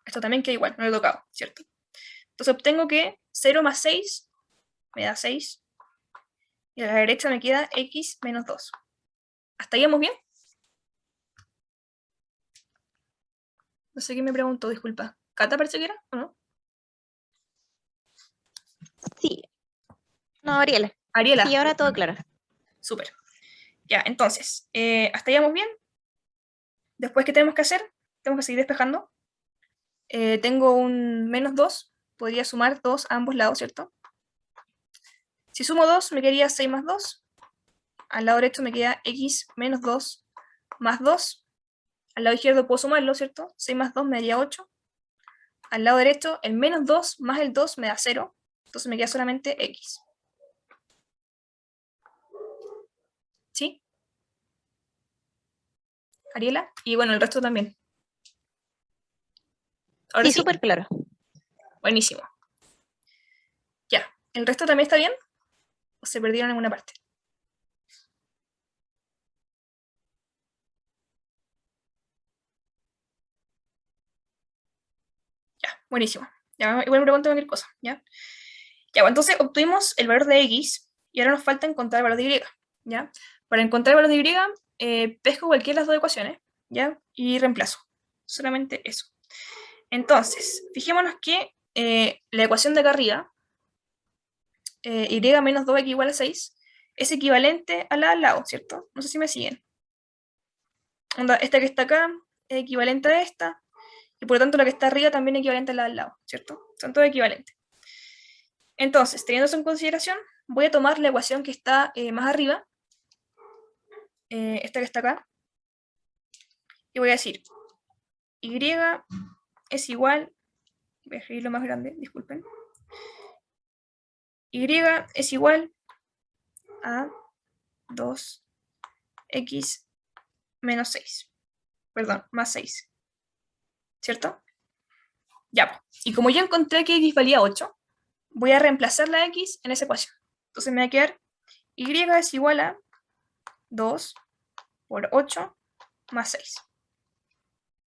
Esto también queda igual, no lo he tocado, ¿cierto? Entonces obtengo que 0 más 6 me da 6. Y a la derecha me queda x menos 2. ¿Hasta ahí vamos bien? No sé qué me preguntó, disculpa. ¿Cata parece que era o no? Sí. No, Ariela. Ariela. Sí, ahora todo claro. Súper. Ya, entonces, hasta ahí vamos bien. Después, ¿qué tenemos que hacer? Tenemos que seguir despejando. Tengo un menos 2. Podría sumar 2 a ambos lados, ¿cierto? Si sumo 2, me quedaría 6 más 2. Al lado derecho me queda x menos 2 más 2. Al lado izquierdo puedo sumarlo, ¿cierto? 6 más 2 me daría 8. Al lado derecho, el menos 2 más el 2 me da 0. Entonces me queda solamente x. ¿Sí? Ariela. Y bueno, el resto también. Ahora Sí, sí. súper claro. Buenísimo. Ya. ¿El resto también está bien? ¿O se perdieron en alguna parte? Ya, buenísimo. Ya, igual me pregunto cualquier cosa, ¿ya? Ya, bueno, entonces obtuvimos el valor de x y ahora nos falta encontrar el valor de y, ¿ya? Para encontrar el valor de y, pesco cualquiera de las dos ecuaciones, ¿ya? Y reemplazo. Solamente eso. Entonces, fijémonos que la ecuación de acá arriba, y menos 2x igual a 6, es equivalente a la al lado, ¿cierto? No sé si me siguen. Onda, esta que está acá es equivalente a esta, y por lo tanto la que está arriba también es equivalente a la al lado, ¿cierto? Son todos equivalentes. Entonces, teniendo eso en consideración, voy a tomar la ecuación que está más arriba, esta que está acá, y voy a decir, y es igual, voy a escribirlo más grande, disculpen, y es igual a 2x menos 6, perdón, más 6, ¿cierto? Ya, y como ya encontré que x valía 8, voy a reemplazar la x en esa ecuación. Entonces me va a quedar y es igual a 2 por 8 más 6.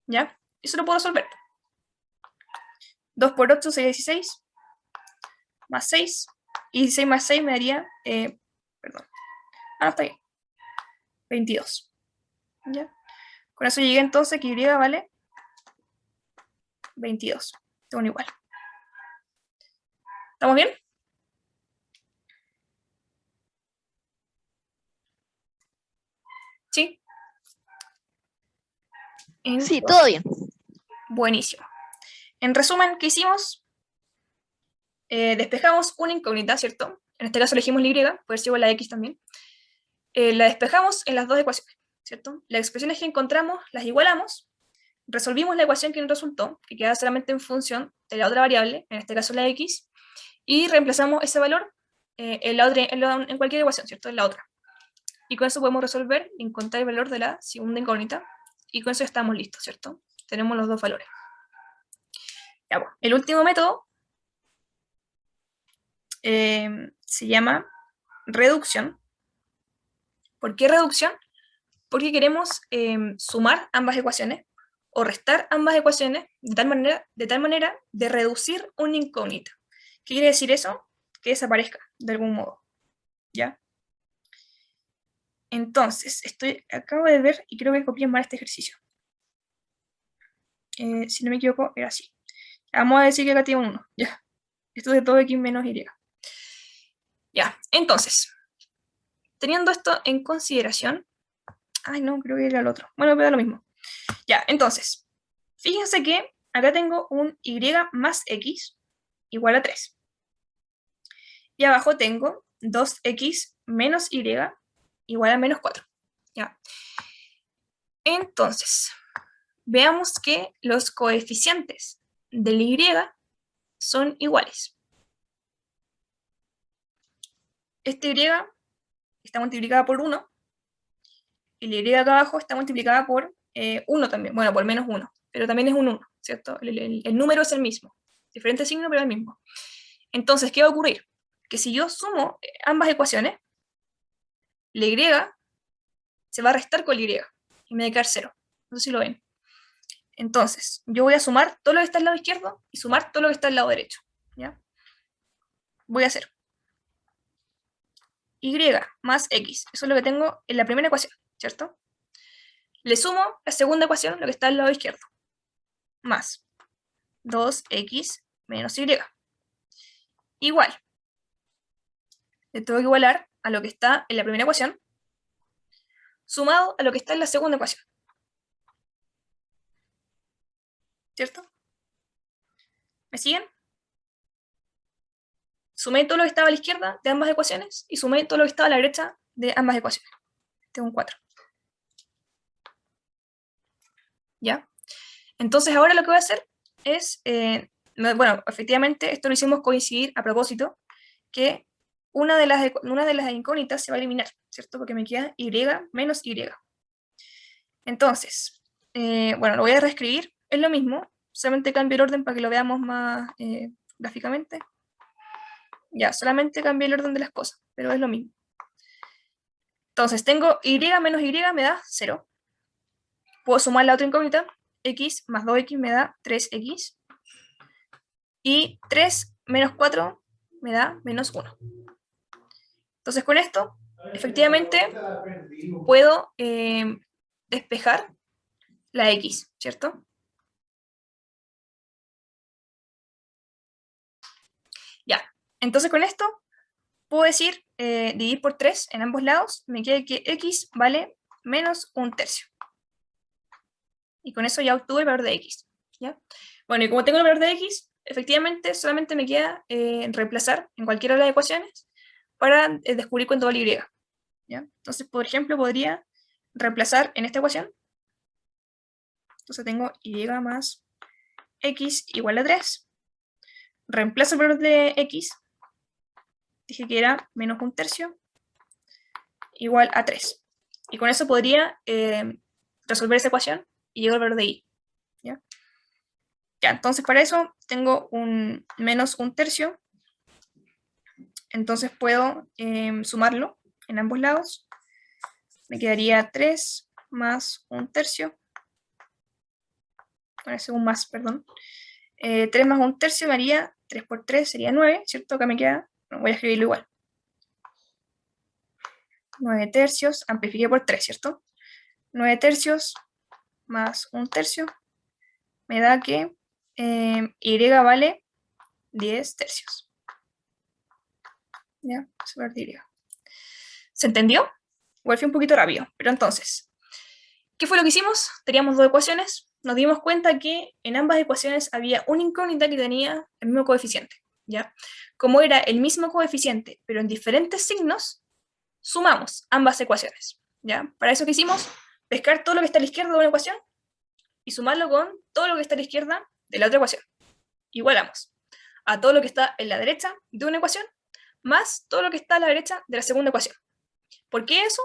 ¿Ya? Eso lo puedo resolver. 2 por 8 sería 16, más 6. Y 16 más 6 me daría, perdón, no, está bien, 22. ¿Ya? Con eso llegué entonces que y vale 22. Tengo igual. ¿Estamos bien? Sí, todo bien. Buenísimo. En resumen, ¿qué hicimos? Despejamos una incógnita, ¿cierto? En este caso elegimos la y, puede ser igual a la x también. La despejamos en las dos ecuaciones, ¿cierto? Las expresiones que encontramos las igualamos, resolvimos la ecuación que nos resultó, que queda solamente en función de la otra variable, en este caso la x, y reemplazamos ese valor en cualquier ecuación, ¿cierto? En la otra. Y con eso podemos resolver y encontrar el valor de la segunda incógnita, y con eso estamos listos, ¿cierto? Tenemos los dos valores. Ya, bueno, el último método se llama reducción. ¿Por qué reducción? Porque queremos sumar ambas ecuaciones o restar ambas ecuaciones de tal manera de reducir una incógnita. ¿Qué quiere decir eso? Que desaparezca de algún modo, ¿ya? Entonces, acabo de ver y creo que copié mal este ejercicio. Si no me equivoco, era así. Vamos a decir que acá tiene un 1, ya. Esto de todo x menos y. Ya, entonces, teniendo esto en consideración, ay no, creo que era el otro. Bueno, pero da lo mismo. Ya, entonces, fíjense que acá tengo un y más x igual a 3. Y abajo tengo 2x menos y igual a menos 4. ¿Ya? Entonces, veamos que los coeficientes del y son iguales. Este y está multiplicada por 1, y la y acá abajo está multiplicada por 1 también, bueno, por menos 1, pero también es un 1, ¿cierto? El número es el mismo, diferente signo, pero el mismo. Entonces, ¿qué va a ocurrir? Que si yo sumo ambas ecuaciones, la y se va a restar con la y me va a quedar 0. No sé si lo ven. Entonces, yo voy a sumar todo lo que está al lado izquierdo y sumar todo lo que está al lado derecho. ¿Ya? Voy a hacer y más x. Eso es lo que tengo en la primera ecuación, ¿cierto? Le sumo la segunda ecuación, lo que está al lado izquierdo, más 2x menos y. Igual. Le tengo que igualar a lo que está en la primera ecuación, sumado a lo que está en la segunda ecuación. ¿Cierto? ¿Me siguen? Sumé todo lo que estaba a la izquierda de ambas ecuaciones y sumé todo lo que estaba a la derecha de ambas ecuaciones. Tengo un 4. ¿Ya? Entonces ahora lo que voy a hacer es, bueno, efectivamente esto lo hicimos coincidir a propósito, que una de las incógnitas se va a eliminar, ¿cierto? Porque me queda y menos y. Entonces, bueno, lo voy a reescribir, es lo mismo, solamente cambio el orden para que lo veamos más gráficamente. Ya, solamente cambié el orden de las cosas, pero es lo mismo. Entonces, tengo y menos y me da 0. Puedo sumar la otra incógnita, x más 2x me da 3x. Y 3 menos 4 me da menos 1. Entonces, con esto, efectivamente, puedo despejar la x, ¿cierto? Ya, entonces con esto puedo decir, dividir por 3 en ambos lados, me queda que x vale menos 1/3. Y con eso ya obtuve el valor de x, ¿ya? Bueno, y como tengo el valor de x, efectivamente solamente me queda reemplazar en cualquiera de las ecuaciones para descubrir cuánto vale y, ¿ya? Entonces, por ejemplo, podría reemplazar en esta ecuación. Entonces tengo y más x igual a 3. Reemplazo el valor de x, dije que era menos 1/3, igual a 3. Y con eso podría resolver esa ecuación y llegar al valor de y. ¿Ya? Ya, entonces para eso tengo un menos 1/3. Entonces puedo sumarlo en ambos lados. Me quedaría 3 más 1/3. Bueno, ese es un más, perdón. 3 más 1/3 me haría 3 por 3 sería 9, ¿cierto? Acá me queda, no, voy a escribirlo igual. 9/3, amplifiqué por 3, ¿cierto? 9/3 más 1/3 me da que y vale 10/3. ¿Ya? Super de y. ¿Se entendió? Igual fue un poquito rápido, pero entonces, ¿Qué fue lo que hicimos? Teníamos dos ecuaciones, nos dimos cuenta que en ambas ecuaciones había una incógnita que tenía el mismo coeficiente, ¿ya? Como era el mismo coeficiente, pero en diferentes signos, sumamos ambas ecuaciones, ¿ya? Para eso que hicimos, pescar todo lo que está a la izquierda de una ecuación y sumarlo con todo lo que está a la izquierda de la otra ecuación. Igualamos a todo lo que está en la derecha de una ecuación más todo lo que está a la derecha de la segunda ecuación. ¿Por qué eso?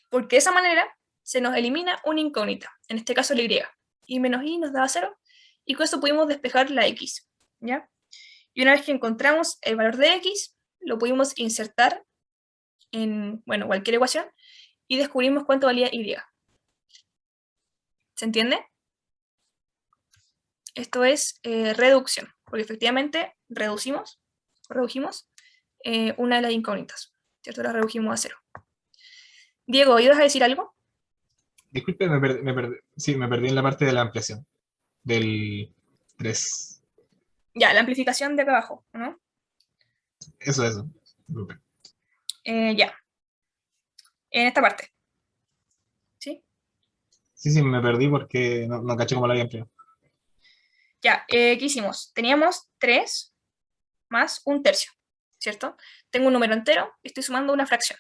Porque de esa manera se nos elimina una incógnita, en este caso la y. Y menos y nos daba 0, y con eso pudimos despejar la x, ¿ya? Y una vez que encontramos el valor de x, lo pudimos insertar en, bueno, cualquier ecuación, y descubrimos cuánto valía y. ¿Se entiende? Esto es reducción, porque efectivamente redujimos una de las incógnitas, ¿cierto? La redujimos a 0. Diego, ¿ibas a decir algo? Disculpe, sí, me perdí en la parte de la ampliación. Del 3. Ya, la amplificación de acá abajo, ¿no? Eso. Disculpe. Ya. En esta parte. ¿Sí? Sí, me perdí porque no caché cómo lo había ampliado. Ya, ¿qué hicimos? Teníamos 3 más un tercio, ¿cierto? Tengo un número entero y estoy sumando una fracción.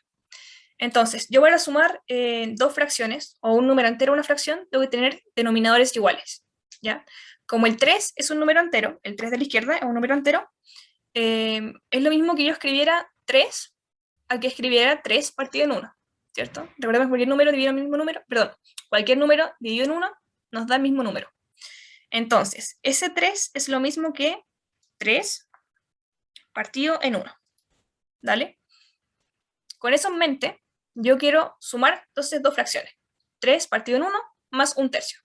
Entonces, yo para sumar dos fracciones, o un número entero o una fracción, tengo que tener denominadores iguales, ¿ya? Como el 3 es un número entero, el 3 de la izquierda es un número entero, es lo mismo que yo escribiera 3 a que escribiera 3 partido en 1, ¿cierto? Recordemos que cualquier número dividido en el mismo número, perdón, cualquier número dividido en 1 nos da el mismo número. Entonces, ese 3 es lo mismo que 3 partido en 1, ¿dale? Con eso en mente, yo quiero sumar entonces dos fracciones, 3 partido en 1 más un tercio.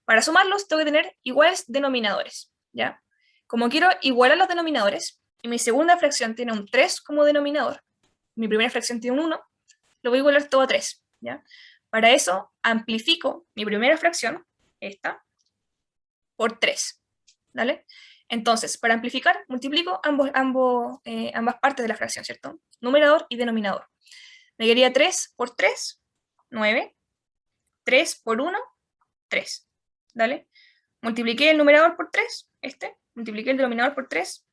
Para sumarlos tengo que tener iguales denominadores, ¿ya? Como quiero igualar los denominadores, y mi segunda fracción tiene un 3 como denominador, mi primera fracción tiene un 1, lo voy a igualar todo a 3, ¿ya? Para eso amplifico mi primera fracción, esta, por 3, ¿vale? Entonces, para amplificar, multiplico ambas partes de la fracción, ¿cierto? Numerador y denominador. Me quedaría 3 por 3, 9. 3 por 1, 3. ¿Dale? Multipliqué el numerador por 3, multipliqué el denominador por 3,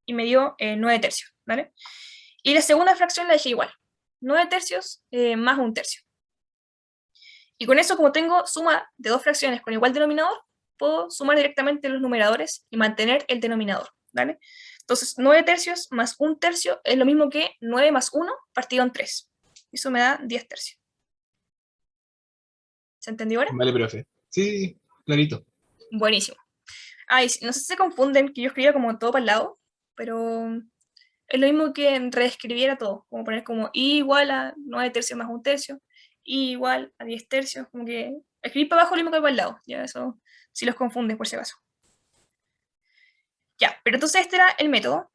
y me dio 9 tercios, ¿vale? Y la segunda fracción la dejé igual, 9 tercios más un tercio. Y con eso, como tengo suma de dos fracciones con igual denominador, puedo sumar directamente los numeradores y mantener el denominador, ¿vale? Entonces, 9 tercios más un tercio es lo mismo que 9 más 1 partido en 3. Eso me da 10 tercios. ¿Se entendió ahora? Vale, profe. Sí, clarito. Buenísimo. Ay, no sé si se confunden, que yo escribía como todo para el lado, pero es lo mismo que reescribiera todo, como poner como i igual a 9 tercios más un tercio, i igual a 10 tercios, como que escribir para abajo lo mismo que para el lado, ya eso sí los confunde por si acaso. Ya, pero entonces este era el método.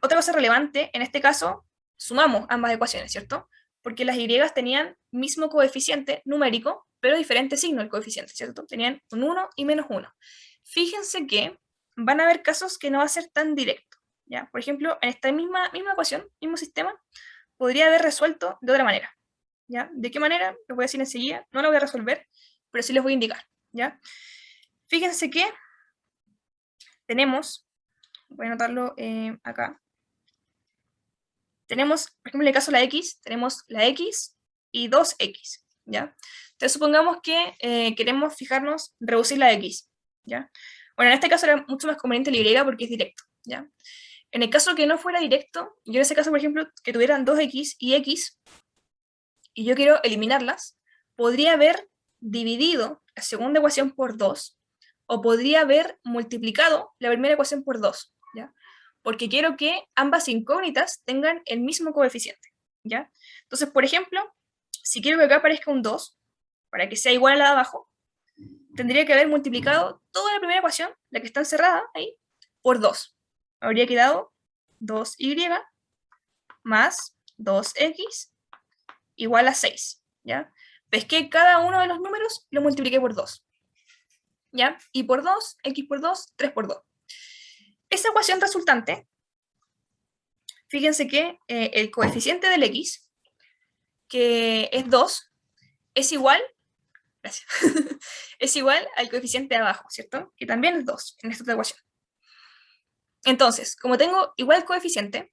Otra cosa relevante, en este caso, sumamos ambas ecuaciones, ¿cierto? Porque las y tenían mismo coeficiente numérico, pero diferente signo del coeficiente, ¿cierto? Tenían un 1 y menos 1. Fíjense que van a haber casos que no va a ser tan directo, ¿ya? Por ejemplo, en esta misma ecuación, mismo sistema, podría haber resuelto de otra manera, ¿ya? ¿De qué manera? Les voy a decir enseguida, no lo voy a resolver, pero sí les voy a indicar, ¿ya? Fíjense que tenemos, voy a anotarlo acá, tenemos, por ejemplo, en el caso de la x, tenemos la x y 2x, ¿ya? Entonces supongamos que queremos fijarnos, reducir la x, ¿ya? Bueno, en este caso era mucho más conveniente la y porque es directo, ¿ya? En el caso que no fuera directo, yo en ese caso, por ejemplo, que tuvieran 2x y x, y yo quiero eliminarlas, podría haber dividido la segunda ecuación por 2, o podría haber multiplicado la primera ecuación por 2, ¿ya? Porque quiero que ambas incógnitas tengan el mismo coeficiente, ¿ya? Entonces, por ejemplo, si quiero que acá aparezca un 2, para que sea igual a la de abajo, tendría que haber multiplicado toda la primera ecuación, la que está encerrada ahí, por 2. Habría quedado 2y más 2x igual a 6, ¿ya? Pesqué cada uno de los números y lo multipliqué por 2, ¿ya? Y por 2, x por 2, 3 por 2. Esa ecuación resultante, fíjense que el coeficiente del x, que es 2, es igual, gracias, es igual al coeficiente de abajo, ¿cierto? Que también es 2 en esta otra ecuación. Entonces, como tengo igual coeficiente,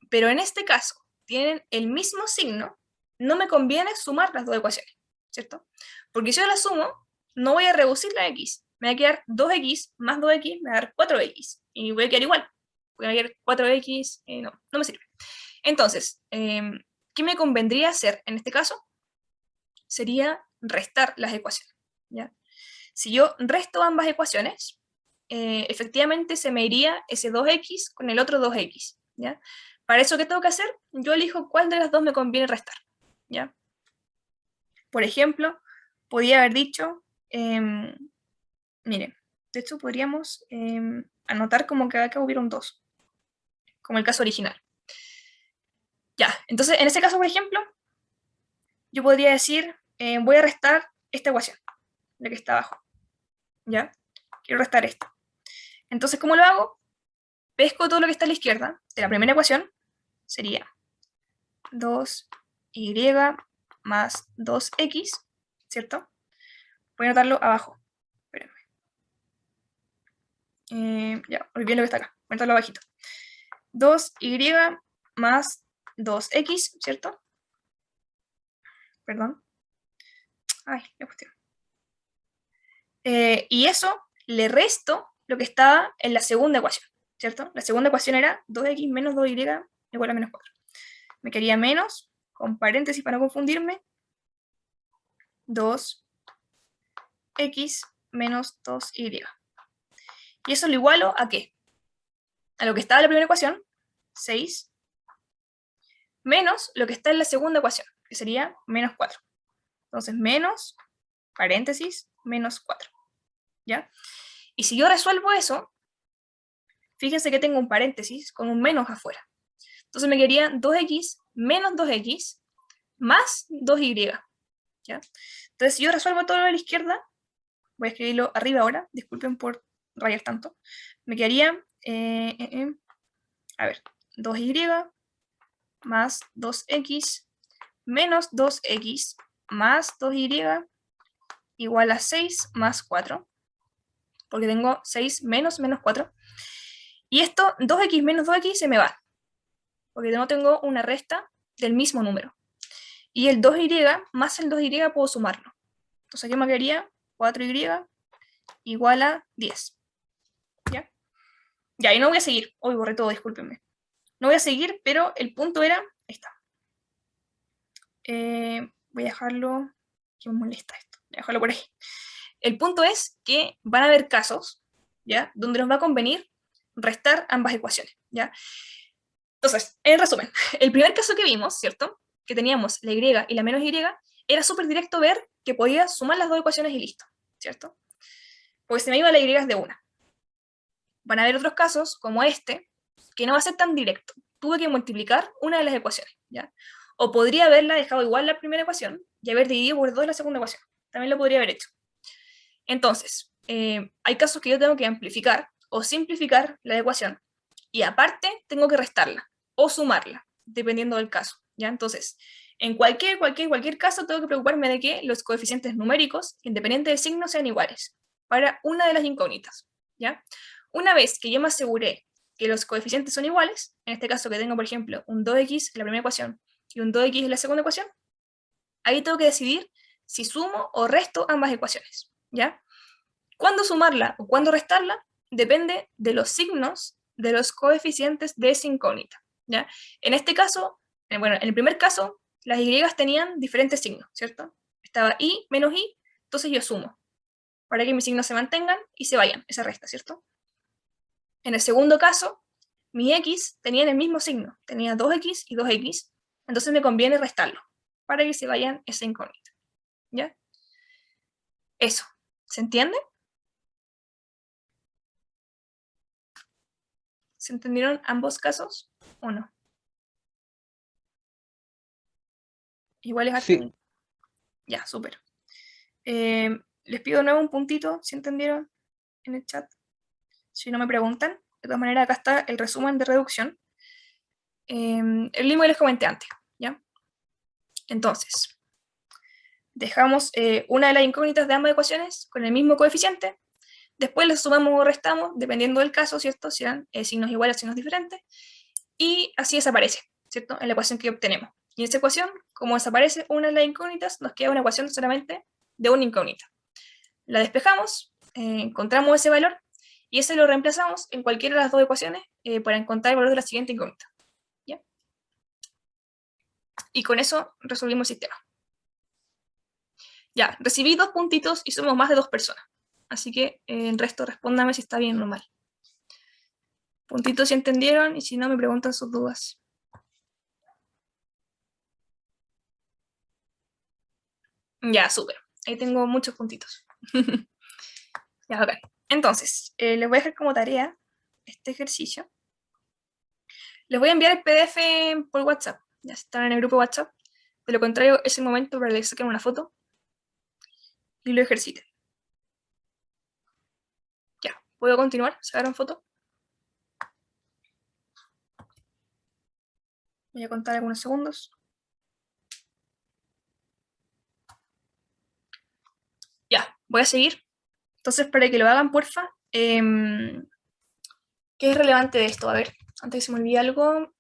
pero en este caso tienen el mismo signo, no me conviene sumar las dos ecuaciones, ¿cierto? Porque si yo las sumo, no voy a reducir la x, me va a quedar 2x más 2x, me va a dar 4x, y voy a quedar igual, voy a quedar 4x, no me sirve. Entonces, ¿qué me convendría hacer en este caso? Sería restar las ecuaciones, ¿ya? Si yo resto ambas ecuaciones, efectivamente se me iría ese 2x con el otro 2x, ¿ya? Para eso, ¿qué tengo que hacer? Yo elijo cuál de las dos me conviene restar, ¿ya? Por ejemplo, podría haber dicho, miren, de hecho podríamos anotar como que acá hubiera un 2, como el caso original. Ya, entonces en ese caso, por ejemplo, yo podría decir, voy a restar esta ecuación, la que está abajo, ¿ya? Quiero restar esto. Entonces, ¿cómo lo hago? Pesco todo lo que está a la izquierda de la primera ecuación, sería 2y más 2x, ¿cierto? Voy a anotarlo abajo. Espérenme. Ya, olvidé lo que está acá. Voy a anotarlo abajito. 2y más 2x, ¿cierto? Perdón. Ay, la cuestión. Y eso le resto lo que estaba en la segunda ecuación, ¿cierto? La segunda ecuación era 2x menos 2y igual a menos 4. Me quedaría menos, con paréntesis para no confundirme, 2x menos 2y. ¿Y eso lo igualo a qué? A lo que estaba en la primera ecuación, 6, menos lo que está en la segunda ecuación, que sería menos 4. Entonces, menos, paréntesis, menos 4. ¿Ya? Y si yo resuelvo eso, fíjense que tengo un paréntesis con un menos afuera. Entonces me quedaría 2x menos 2x más 2y. ¿Ya? Entonces, si yo resuelvo todo lo de la izquierda, voy a escribirlo arriba ahora, disculpen por rayar tanto, me quedaría, a ver, 2y más 2x menos 2x más 2y igual a 6 más 4, porque tengo 6 menos 4, y esto, 2x menos 2x se me va, porque no tengo una resta del mismo número, y el 2y más el 2y puedo sumarlo, entonces aquí me quedaría 4y igual a 10, ¿ya? Ya, y no voy a seguir, hoy borré todo, discúlpenme, no voy a seguir, pero el punto era esta. Voy a dejarlo, que me molesta esto, voy a dejarlo por ahí. El punto es que van a haber casos, ¿ya? Donde nos va a convenir restar ambas ecuaciones, ¿ya? Entonces, en resumen, el primer caso que vimos, ¿cierto? Que teníamos la y y la menos y, era súper directo ver que podía sumar las dos ecuaciones y listo, ¿cierto? Porque se me iba la y de una. Van a haber otros casos, como este, que no va a ser tan directo. Tuve que multiplicar una de las ecuaciones, ¿ya? O podría haberla dejado igual la primera ecuación y haber dividido por 2 la segunda ecuación. También lo podría haber hecho. Entonces, hay casos que yo tengo que amplificar o simplificar la ecuación y aparte tengo que restarla o sumarla, dependiendo del caso, ¿ya? Entonces, en cualquier caso tengo que preocuparme de que los coeficientes numéricos, independiente del signo, sean iguales para una de las incógnitas, ¿ya? Una vez que yo me aseguré que los coeficientes son iguales, en este caso que tengo, por ejemplo, un 2x en la primera ecuación y un 2x en la segunda ecuación, ahí tengo que decidir si sumo o resto ambas ecuaciones, ¿ya? ¿Cuándo sumarla o cuándo restarla? Depende de los signos de los coeficientes de esa incógnita, ¿ya? En este caso, bueno, en el primer caso, las y tenían diferentes signos, ¿cierto? Estaba y menos y, entonces yo sumo, para que mis signos se mantengan y se vayan, esa resta, ¿cierto? En el segundo caso, mi x tenían el mismo signo, tenía 2x y 2x, entonces me conviene restarlo, para que se vayan esa incógnita, ¿ya? Eso, ¿se entiende? ¿Se entendieron ambos casos o no? Igual es Sí. harto. Ya, súper. Les pido de nuevo un puntito, si entendieron en el chat. Si no me preguntan. De todas maneras, acá está el resumen de reducción. El mismo que les comenté antes, ¿ya? Entonces, dejamos una de las incógnitas de ambas ecuaciones con el mismo coeficiente, después las sumamos o restamos, dependiendo del caso, ¿cierto? Si eran signos iguales o signos diferentes, y así desaparece, ¿cierto? En la ecuación que obtenemos. Y en esa ecuación, como desaparece una de las incógnitas, nos queda una ecuación solamente de una incógnita. La despejamos, encontramos ese valor, y ese lo reemplazamos en cualquiera de las dos ecuaciones para encontrar el valor de la siguiente incógnita. ¿Ya? Y con eso resolvimos el sistema. Ya, recibí 2 puntitos y somos más de 2 personas. Así que el resto respóndame si está bien o mal. Puntitos si entendieron y si no me preguntan sus dudas. Ya, súper. Ahí tengo muchos puntitos. Ya, ok. Entonces, les voy a dejar como tarea este ejercicio. Les voy a enviar el PDF por WhatsApp. Ya están en el grupo WhatsApp. De lo contrario, es el momento para que les saquen una foto y lo ejerciten. Ya, ¿puedo continuar? ¿Sacaron foto? Voy a contar algunos segundos. Ya, voy a seguir. Entonces, para que lo hagan, porfa. ¿Qué es relevante de esto? A ver, antes que se me olvide algo.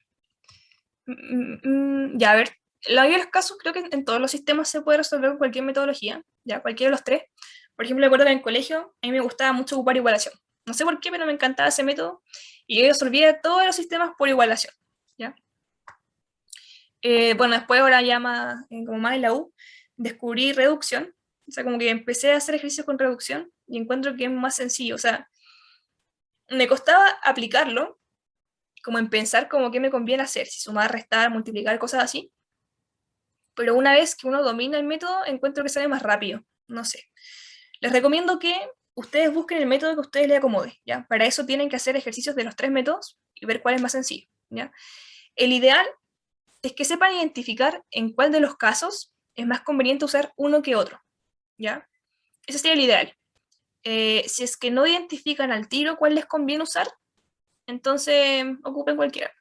Ya, a ver. En la mayoría de los casos, creo que en todos los sistemas se puede resolver con cualquier metodología. Ya, cualquiera de los tres. Por ejemplo, recuerdo que en el colegio a mí me gustaba mucho ocupar igualación. No sé por qué, pero me encantaba ese método. Y yo resolvía todos los sistemas por igualación. ¿Ya? Bueno, después ahora ya más, como más en la U, descubrí reducción. O sea, como que empecé a hacer ejercicios con reducción y encuentro que es más sencillo. O sea, me costaba aplicarlo, como en pensar como qué me conviene hacer, si sumar, restar, multiplicar, cosas así. Pero una vez que uno domina el método, encuentro que sale más rápido. No sé. Les recomiendo que ustedes busquen el método que a ustedes les acomode, ¿ya? Para eso tienen que hacer ejercicios de los 3 métodos y ver cuál es más sencillo, ¿ya? El ideal es que sepan identificar en cuál de los casos es más conveniente usar uno que otro, ¿ya? Ese sería el ideal. Si es que no identifican al tiro cuál les conviene usar, entonces ocupen cualquiera,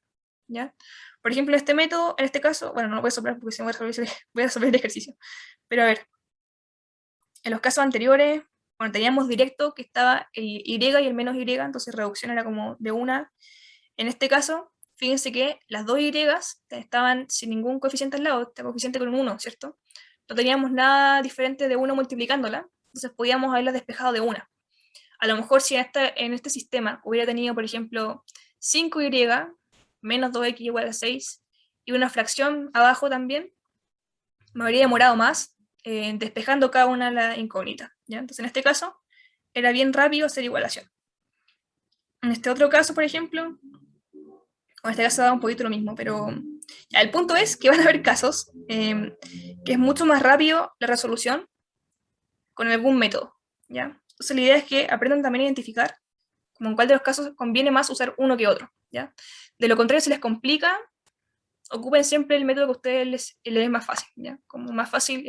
¿ya? Por ejemplo, este método, en este caso, bueno, no lo voy a soplar porque si no voy a resolver el ejercicio, pero a ver, en los casos anteriores, bueno, teníamos directo que estaba el y y el menos y, entonces reducción era como de una. En este caso, fíjense que las dos y estaban sin ningún coeficiente al lado, este coeficiente con un 1, ¿cierto? No teníamos nada diferente de 1 multiplicándola, entonces podíamos haberla despejado de una. A lo mejor si en este sistema hubiera tenido, por ejemplo, 5y menos 2x igual a 6 y una fracción abajo también, me habría demorado más despejando cada una de las incógnitas, ¿ya? Entonces en este caso era bien rápido hacer igualación. En este otro caso, por ejemplo, en este caso da un poquito lo mismo, pero ya, el punto es que van a haber casos que es mucho más rápido la resolución con algún método, ¿ya? Entonces la idea es que aprendan también a identificar como en cuál de los casos conviene más usar uno que otro, ¿ya? De lo contrario, si les complica, ocupen siempre el método que a ustedes les es más fácil, ¿ya? Como más fácil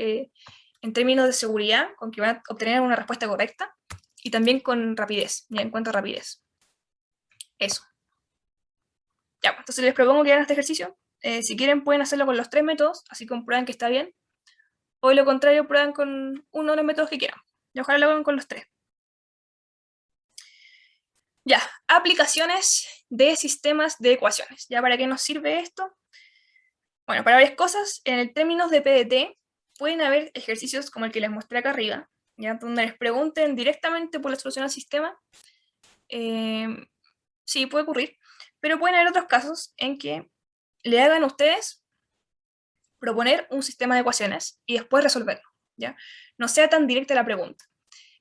en términos de seguridad, con que van a obtener una respuesta correcta, y también con rapidez, ¿ya? En cuanto a rapidez. Eso. Ya, pues, entonces les propongo que hagan este ejercicio. Si quieren pueden hacerlo con los 3 métodos, así comprueban que está bien. O de lo contrario, prueban con uno de los métodos que quieran. Y ojalá lo hagan con los 3. Ya, aplicaciones de sistemas de ecuaciones. ¿Ya para qué nos sirve esto? Bueno, para varias cosas. En el términos de PDT, pueden haber ejercicios como el que les mostré acá arriba, ¿ya? Donde les pregunten directamente por la solución al sistema. Sí, puede ocurrir. Pero pueden haber otros casos en que le hagan a ustedes proponer un sistema de ecuaciones y después resolverlo, ¿ya? No sea tan directa la pregunta.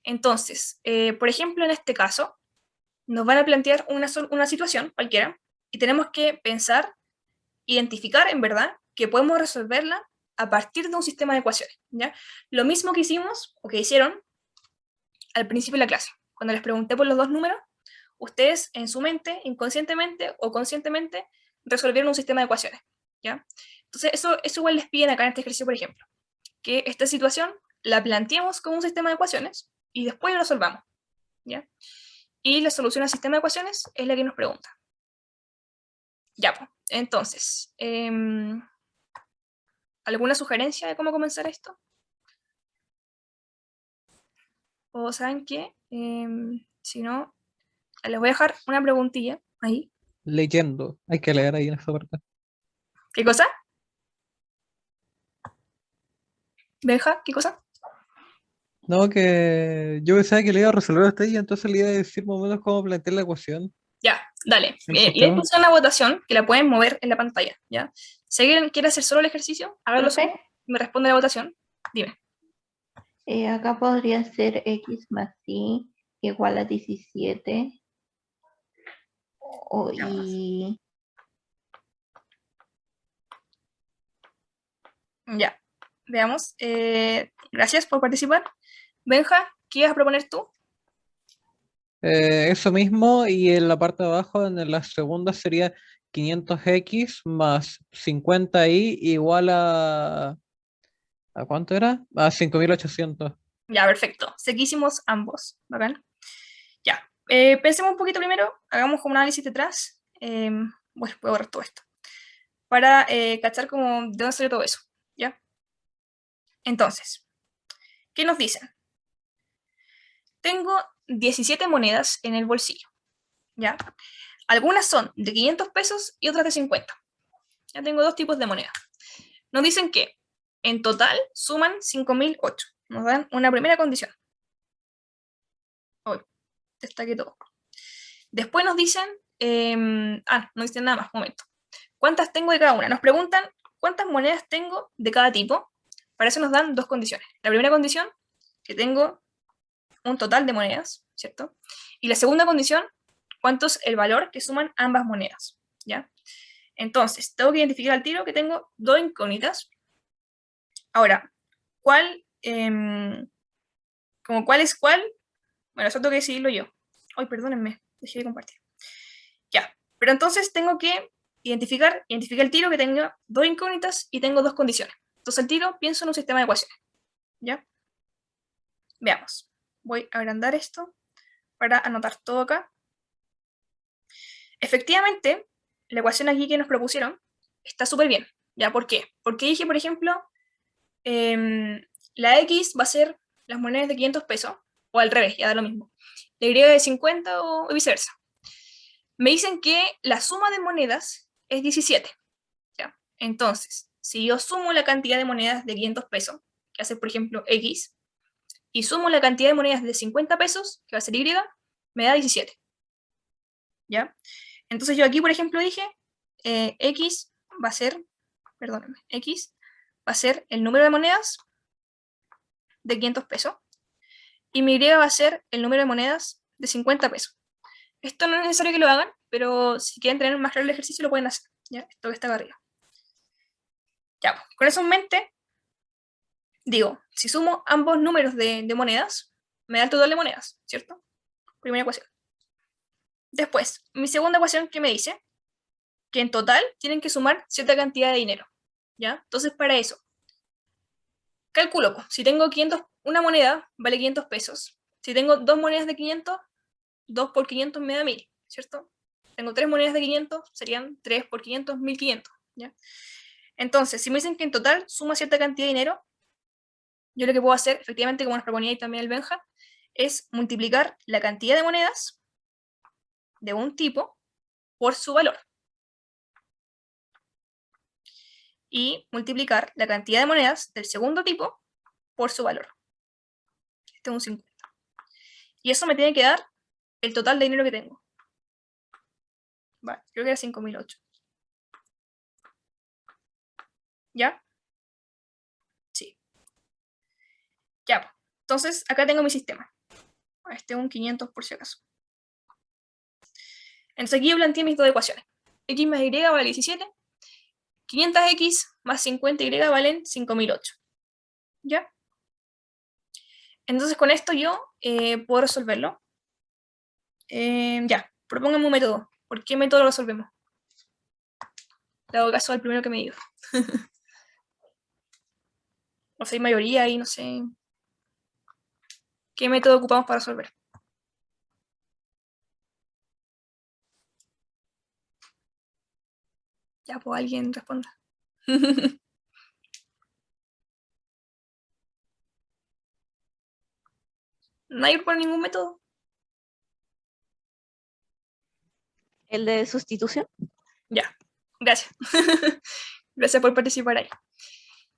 Entonces, por ejemplo, en este caso, nos van a plantear una situación cualquiera y tenemos que pensar, identificar en verdad que podemos resolverla a partir de un sistema de ecuaciones, ¿ya? Lo mismo que hicimos o que hicieron al principio de la clase. Cuando les pregunté por los dos números, ustedes en su mente, inconscientemente o conscientemente, resolvieron un sistema de ecuaciones, ¿ya? Entonces, eso igual les piden acá en este ejercicio, por ejemplo, que esta situación la planteemos como un sistema de ecuaciones y después lo resolvamos, ¿ya? Y la solución al sistema de ecuaciones es la que nos pregunta. Ya, pues, entonces, ¿alguna sugerencia de cómo comenzar esto? O ¿saben qué? Si no, les voy a dejar una preguntilla ahí. Leyendo. Hay que leer ahí en esta parte. ¿Qué cosa? Benja, ¿qué cosa? No, que yo pensaba que le iba a resolver a usted y entonces le iba a decir más o menos cómo plantear la ecuación. Ya, dale. El Le sistema. puse una votación que la pueden mover en la pantalla, ¿ya? Si alguien quiere hacer solo el ejercicio, hágalo Profe. solo y me responde la votación. Dime. Acá podría ser x más y igual a 17. Y Ya, veamos. Gracias por participar. Benja, ¿qué ibas a proponer tú? Eso mismo, y en la parte de abajo, en la segunda sería 500x más 50y igual a... ¿A cuánto era? A 5800. Ya, perfecto. Sequísimos ambos. Bacán. Ya. Pensemos un poquito primero, hagamos como un análisis detrás. Bueno, voy a borrar todo esto. Para cachar como de dónde salió todo eso. ¿Ya? Entonces, ¿qué nos dicen? Tengo 17 monedas en el bolsillo. ¿Ya? Algunas son de 500 pesos y otras de 50. Ya tengo dos tipos de monedas. Nos dicen que en total suman 5.008. Nos dan una primera condición. Hoy, destaque todo. Después nos dicen, no dicen nada más, momento. ¿Cuántas tengo de cada una? Nos preguntan cuántas monedas tengo de cada tipo. Para eso nos dan dos condiciones. La primera condición, que tengo un total de monedas, ¿cierto? Y la segunda condición, cuánto es el valor que suman ambas monedas, ¿ya? Entonces, tengo que identificar al tiro que tengo dos incógnitas. Ahora, ¿cuál, como cuál es cuál? Bueno, eso tengo que decidirlo yo. Ay, perdónenme, dejé de compartir. Ya, pero entonces tengo que identificar el tiro que tenga dos incógnitas y tengo dos condiciones. Entonces el tiro pienso en un sistema de ecuaciones, ¿ya? Veamos. Voy a agrandar esto para anotar todo acá. Efectivamente, la ecuación aquí que nos propusieron está súper bien. ¿Ya? ¿Por qué? Porque dije, por ejemplo, la X va a ser las monedas de 500 pesos, o al revés, ya da lo mismo. La Y de 50 o viceversa. Me dicen que la suma de monedas es 17. ¿Ya? Entonces, si yo sumo la cantidad de monedas de 500 pesos, que hace, por ejemplo, X, y sumo la cantidad de monedas de 50 pesos, que va a ser Y, me da 17. ¿Ya? Entonces yo aquí, por ejemplo, dije, X va a ser, perdónenme, X va a ser el número de monedas de 500 pesos y mi Y va a ser el número de monedas de 50 pesos. Esto no es necesario que lo hagan, pero si quieren tener más claro el ejercicio lo pueden hacer. ¿Ya? Esto que está acá arriba. Ya, pues, con eso en mente, digo, si sumo ambos números de monedas, me da el total de monedas, ¿cierto? Primera ecuación. Después, mi segunda ecuación que me dice que en total tienen que sumar cierta cantidad de dinero, ¿ya? Entonces, para eso, calculo, pues, si tengo 500, una moneda vale 500 pesos. Si tengo dos monedas de 500, 2 por 500 me da 1000, ¿cierto? Tengo tres monedas de 500, serían 3 por 500, 1500, ¿ya? Entonces, si me dicen que en total suma cierta cantidad de dinero, yo lo que puedo hacer, efectivamente, como nos proponía ahí también el Benja, es multiplicar la cantidad de monedas de un tipo por su valor. Y multiplicar la cantidad de monedas del segundo tipo por su valor. Este es un 50. Y eso me tiene que dar el total de dinero que tengo. Vale, creo que era 5.008. ¿Ya? Sí. Ya. Entonces, acá tengo mi sistema. Este es un 500 por si acaso. Entonces aquí yo planteé mis dos ecuaciones. X más Y vale 17. 500X más 50Y valen 5.008. ¿Ya? Entonces con esto yo puedo resolverlo. Ya, propóngame un método. ¿Por qué método lo resolvemos? Le hago caso al primero que me diga. O sea, hay mayoría ahí, no sé. ¿Qué método ocupamos para resolver? Ya, pues alguien responda. No hay por ningún método. El de sustitución. Ya, gracias. Gracias por participar ahí.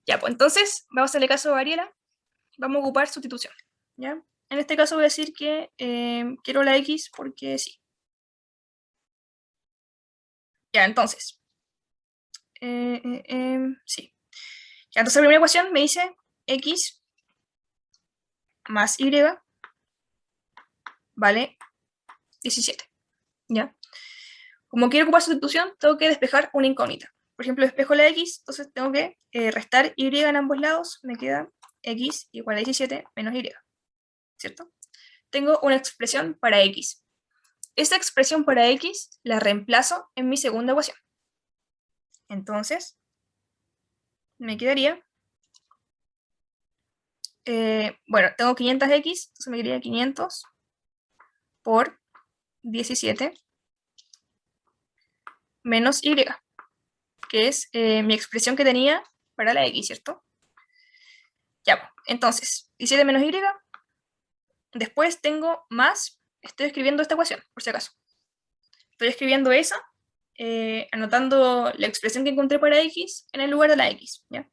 Ya, pues entonces, vamos a hacerle caso a Ariela. Vamos a ocupar sustitución. ¿Ya? En este caso voy a decir que quiero la X porque sí. Ya, entonces. Sí. Ya, entonces la primera ecuación me dice X más Y vale 17. ¿Ya? Como quiero ocupar sustitución, tengo que despejar una incógnita. Por ejemplo, despejo la X, entonces tengo que restar Y en ambos lados. Me queda X igual a 17 menos Y. ¿Cierto? Tengo una expresión para X. Esta expresión para X la reemplazo en mi segunda ecuación. Entonces, me quedaría, bueno, tengo 500X, entonces me quedaría 500 por 17 menos Y, que es mi expresión que tenía para la X, ¿cierto? Ya, entonces, 17 menos Y, después tengo más, estoy escribiendo esta ecuación, por si acaso. Estoy escribiendo esa, anotando la expresión que encontré para X en el lugar de la X, ¿ya?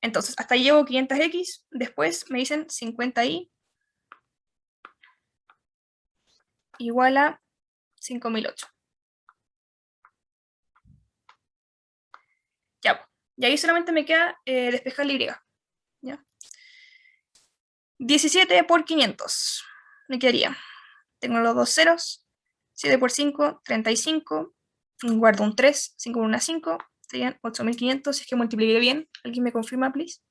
Entonces, hasta ahí llevo 500X, después me dicen 50Y igual a 5008. Ya, y ahí solamente me queda despejar la Y, ¿ya? 17 por 500, me quedaría. Tengo los dos ceros, 7 por 5, 35, guardo un 3, 5 por 1, 5, serían 8500, si es que multipliqué bien, alguien me confirma, please.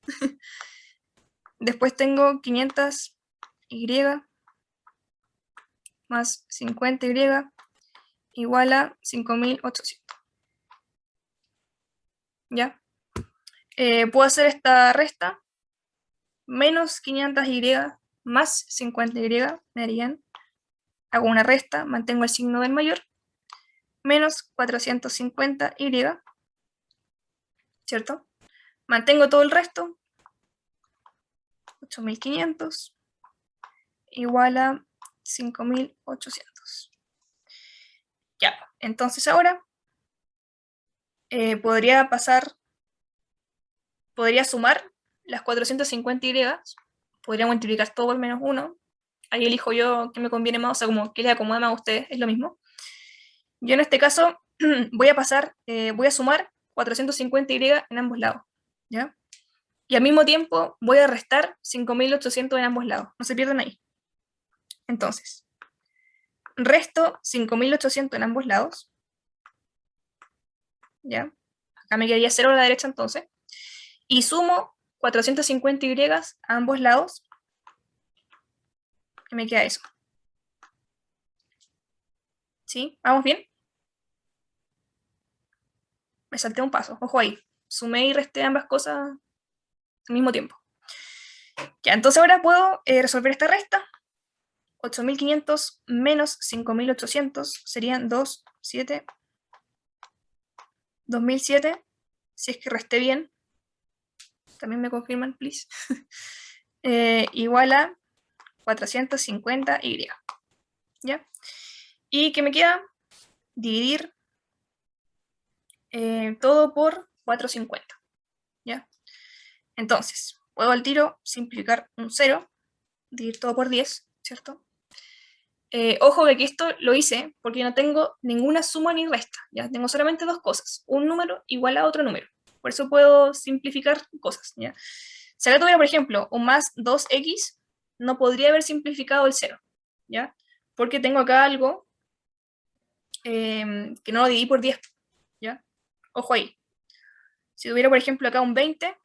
Después tengo 500Y más 50Y igual a 5800. ¿Ya? Puedo hacer esta resta, menos 500Y más 50Y me darían, hago una resta, mantengo el signo del mayor, menos 450Y, ¿cierto? Mantengo todo el resto, 8500 igual a 5800. Ya, entonces ahora podría sumar las 450Y, podría multiplicar todo por menos 1, ahí elijo yo qué me conviene más, o sea, como qué les acomoda más a ustedes, es lo mismo. Yo en este caso voy a sumar 450Y en ambos lados, ¿ya? Y al mismo tiempo voy a restar 5800 en ambos lados, no se pierdan ahí. Entonces, resto 5800 en ambos lados, ¿ya? Acá me quedaría 0 a la derecha entonces, y sumo 450Y a ambos lados, y me queda eso. ¿Sí? ¿Vamos bien? Me salté un paso, ojo ahí. Sumé y resté ambas cosas al mismo tiempo. Ya, entonces ahora puedo resolver esta resta. 8500 menos 5800 serían 2007. Si es que resté bien, también me confirman, please. Igual a 450Y. ¿Ya? ¿Y qué me queda? Dividir todo por 450. ¿Ya? Entonces, puedo al tiro simplificar un 0, dividir todo por 10, ¿cierto? Ojo que esto lo hice porque no tengo ninguna suma ni resta, ¿ya? Tengo solamente dos cosas, un número igual a otro número. Por eso puedo simplificar cosas, ¿ya? Si acá tuviera, por ejemplo, un más 2x, no podría haber simplificado el 0, ¿ya? Porque tengo acá algo que no lo dividí por 10, ¿ya? Ojo ahí. Si tuviera, por ejemplo, acá un 20,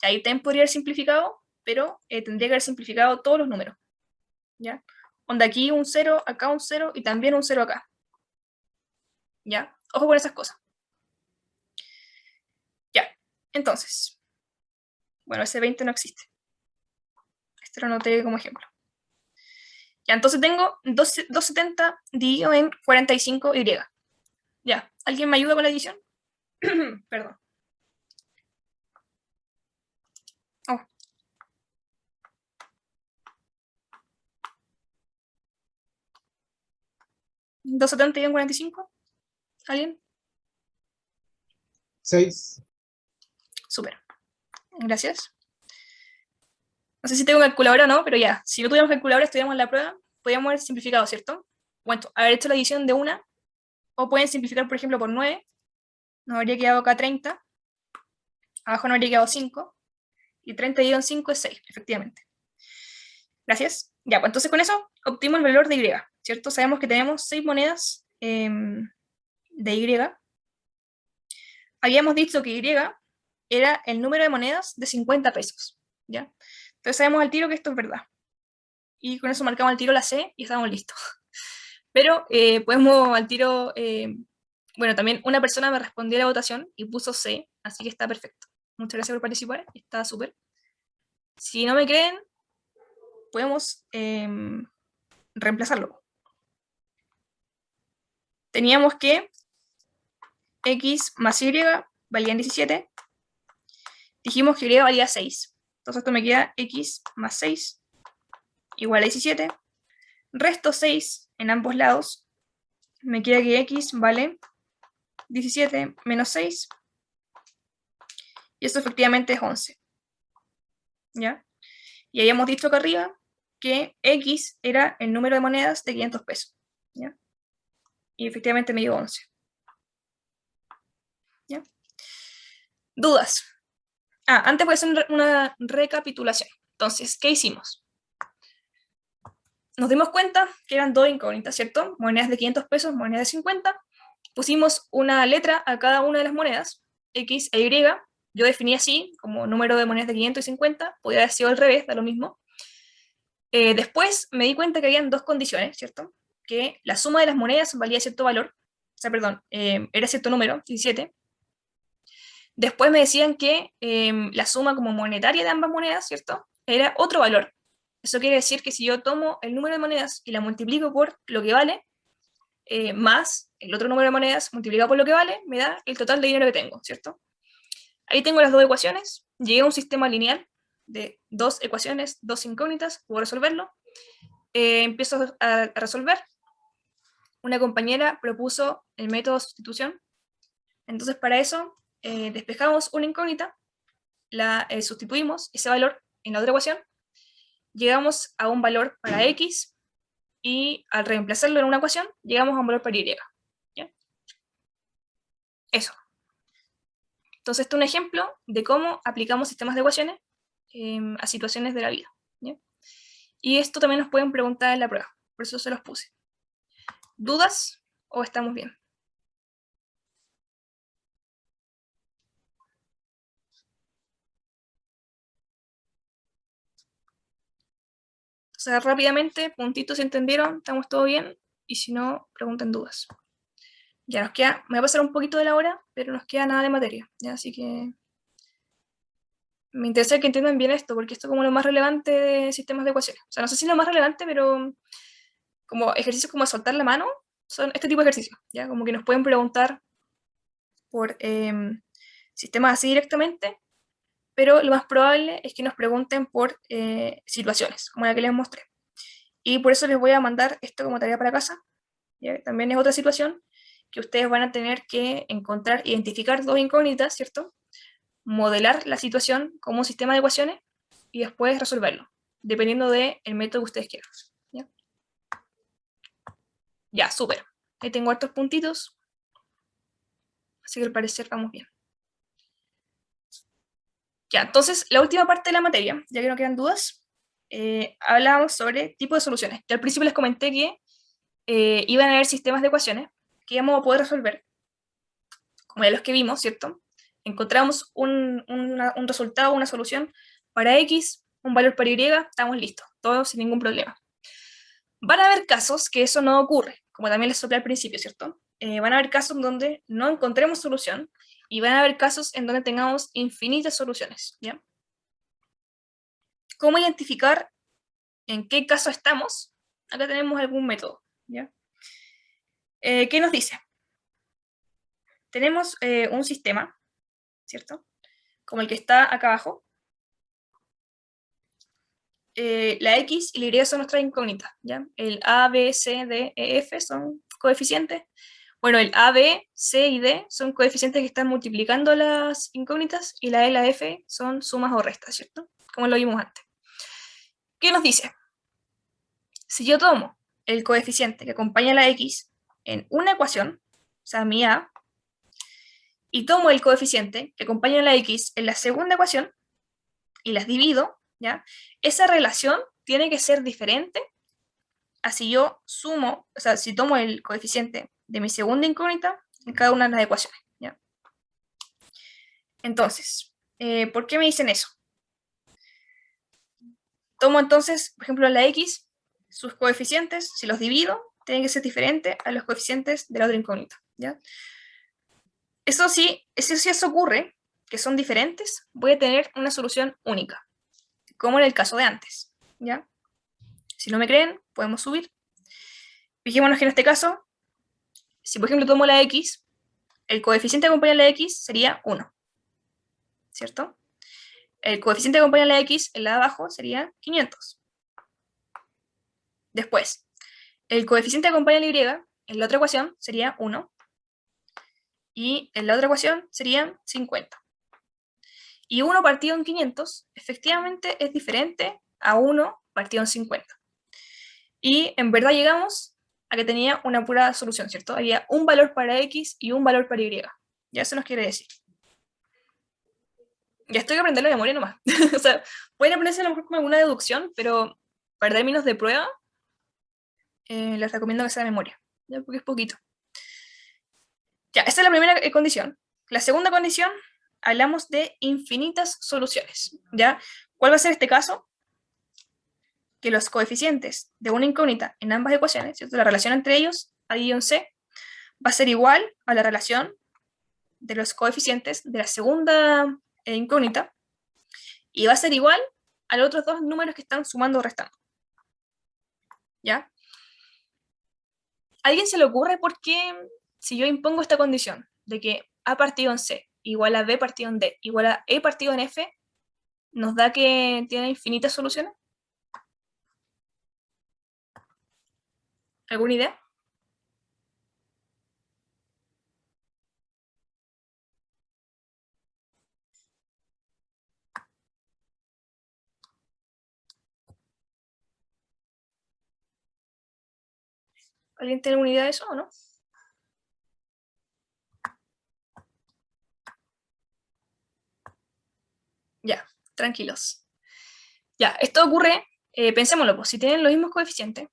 ahí también podría haber simplificado, pero tendría que haber simplificado todos los números, ¿ya? Onda aquí un 0, acá un 0 y también un 0 acá. ¿Ya? Ojo con esas cosas. Ya, entonces. Bueno, ese 20 no existe. Este lo anoté como ejemplo. Ya, entonces tengo 270 dividido en 45Y. Ya, ¿alguien me ayuda con la división? Perdón. Oh. 270 y 145. ¿Alguien? 6. Súper. Gracias. No sé si tengo calculadora o no, pero ya. Si no tuviéramos calculadora, estudiamos la prueba, podríamos haber simplificado, ¿cierto? Bueno, haber hecho la división de una, o pueden simplificar, por ejemplo, por 9. Nos habría quedado acá 30. Abajo nos habría quedado 5. Y 30 dividido en 5 es 6, efectivamente. Gracias. Ya, pues entonces con eso obtuvimos el valor de Y, ¿cierto? Sabemos que tenemos 6 monedas de Y. Habíamos dicho que Y era el número de monedas de 50 pesos, ¿ya? Entonces sabemos al tiro que esto es verdad. Y con eso marcamos al tiro la C y estamos listos. Pero podemos al tiro... bueno, también una persona me respondió a la votación y puso C, así que está perfecto. Muchas gracias por participar, está súper. Si no me creen, podemos reemplazarlo. Teníamos que X más Y valían 17. Dijimos que Y valía 6. Entonces esto me queda X más 6 igual a 17. Resto 6 en ambos lados. Me queda que X vale 17 menos 6. Y eso efectivamente es 11. ¿Ya? Y habíamos dicho acá arriba que X era el número de monedas de 500 pesos. ¿Ya? Y efectivamente me dio 11. ¿Ya? ¿Dudas? Antes voy a hacer una recapitulación. Entonces, ¿qué hicimos? Nos dimos cuenta que eran dos incógnitas, ¿cierto? Monedas de 500 pesos, monedas de 50. Pusimos una letra a cada una de las monedas, X e Y. Yo definí así, como número de monedas de 500 y 50. Podría haber sido al revés, da lo mismo. Después me di cuenta que habían dos condiciones, ¿cierto? Que la suma de las monedas valía cierto valor. O sea, perdón, era cierto número, 17. Después me decían que la suma como monetaria de ambas monedas, ¿cierto? Era otro valor. Eso quiere decir que si yo tomo el número de monedas y la multiplico por lo que vale, más el otro número de monedas multiplicado por lo que vale, me da el total de dinero que tengo, ¿cierto? Ahí tengo las dos ecuaciones. Llegué a un sistema lineal de dos ecuaciones, dos incógnitas, puedo resolverlo. Empiezo a resolver. Una compañera propuso el método de sustitución. Entonces, para eso, despejamos una incógnita, la sustituimos, ese valor, en la otra ecuación, llegamos a un valor para X, y al reemplazarlo en una ecuación, llegamos a un valor para Y. ¿Ya? Eso. Entonces, este es un ejemplo de cómo aplicamos sistemas de ecuaciones a situaciones de la vida. ¿Ya? Y esto también nos pueden preguntar en la prueba, por eso se los puse. ¿Dudas o estamos bien? O sea, rápidamente, puntitos si entendieron, estamos todo bien, y si no, pregunten dudas. Ya nos queda, me voy a pasar un poquito de la hora, pero nos queda nada de materia, ¿ya? Así que me interesa que entiendan bien esto, porque esto es como lo más relevante de sistemas de ecuaciones. O sea, no sé si es lo más relevante, pero como ejercicios como soltar la mano, son este tipo de ejercicios, ¿ya? Como que nos pueden preguntar por sistemas así directamente, pero lo más probable es que nos pregunten por situaciones, como la que les mostré. Y por eso les voy a mandar esto como tarea para casa, ¿ya? También es otra situación que ustedes van a tener que encontrar, identificar dos incógnitas, ¿cierto? Modelar la situación como un sistema de ecuaciones y después resolverlo, dependiendo del método que ustedes quieran. ¿Ya? Ya, súper. Ahí tengo hartos puntitos, así que al parecer vamos bien. Ya, entonces, la última parte de la materia, ya que no quedan dudas, hablábamos sobre tipos de soluciones. Yo al principio les comenté que iban a haber sistemas de ecuaciones que íbamos a poder resolver, como de los que vimos, ¿cierto? Encontramos un resultado, una solución para X, un valor para Y, estamos listos, todo sin ningún problema. Van a haber casos que eso no ocurre, como también les soplé al principio, ¿cierto? Van a haber casos en donde no encontremos solución y van a haber casos en donde tengamos infinitas soluciones, ¿ya? ¿Cómo identificar en qué caso estamos? Acá tenemos algún método, ¿ya? ¿Qué nos dice? Tenemos un sistema, ¿cierto? Como el que está acá abajo. La X y la Y son nuestras incógnitas, ¿ya? El A, B, C, D, E, F son coeficientes. Bueno, el A, B, C y D son coeficientes que están multiplicando las incógnitas y la E y la F son sumas o restas, ¿cierto? Como lo vimos antes. ¿Qué nos dice? Si yo tomo el coeficiente que acompaña a la X en una ecuación, o sea, mi A, y tomo el coeficiente que acompaña a la X en la segunda ecuación y las divido, ¿ya? Esa relación tiene que ser diferente a si yo sumo, o sea, si tomo el coeficiente de mi segunda incógnita en cada una de las ecuaciones, ¿ya? Entonces, ¿por qué me dicen eso? Tomo entonces, por ejemplo, la X, sus coeficientes, si los divido, tienen que ser diferentes a los coeficientes de la otra incógnita, ¿ya? Eso sí, si eso ocurre, que son diferentes, voy a tener una solución única, como en el caso de antes, ¿ya? Si no me creen, podemos subir. Fijémonos que en este caso, si por ejemplo tomo la X, el coeficiente que acompaña a la X sería 1, ¿cierto? El coeficiente que acompaña a la X en la de abajo sería 500. Después, el coeficiente que acompaña a la Y en la otra ecuación sería 1. Y en la otra ecuación serían 50. Y 1 partido en 500 efectivamente es diferente a 1 partido en 50. Y en verdad llegamos a que tenía una pura solución, ¿cierto? Había un valor para X y un valor para Y. Ya eso nos quiere decir. Ya estoy aprendiendo de memoria nomás. O sea, pueden aprenderse a lo mejor como alguna deducción, pero para términos de prueba, les recomiendo que sea de memoria, ¿ya? Porque es poquito. Ya, esta es la primera condición. La segunda condición, hablamos de infinitas soluciones, ¿ya? ¿Cuál va a ser este caso? Que los coeficientes de una incógnita en ambas ecuaciones, ¿cierto? La relación entre ellos, A-C, va a ser igual a la relación de los coeficientes de la segunda incógnita y va a ser igual a los otros dos números que están sumando o restando. ¿Ya? ¿A alguien se le ocurre por qué si yo impongo esta condición de que A partido en C igual a B partido en D igual a E partido en F, nos da que tiene infinitas soluciones? ¿Alguna idea? ¿Alguien tiene alguna idea de eso o no? Ya, tranquilos. Ya, esto ocurre, pensémoslo, pues, si tienen los mismos coeficientes,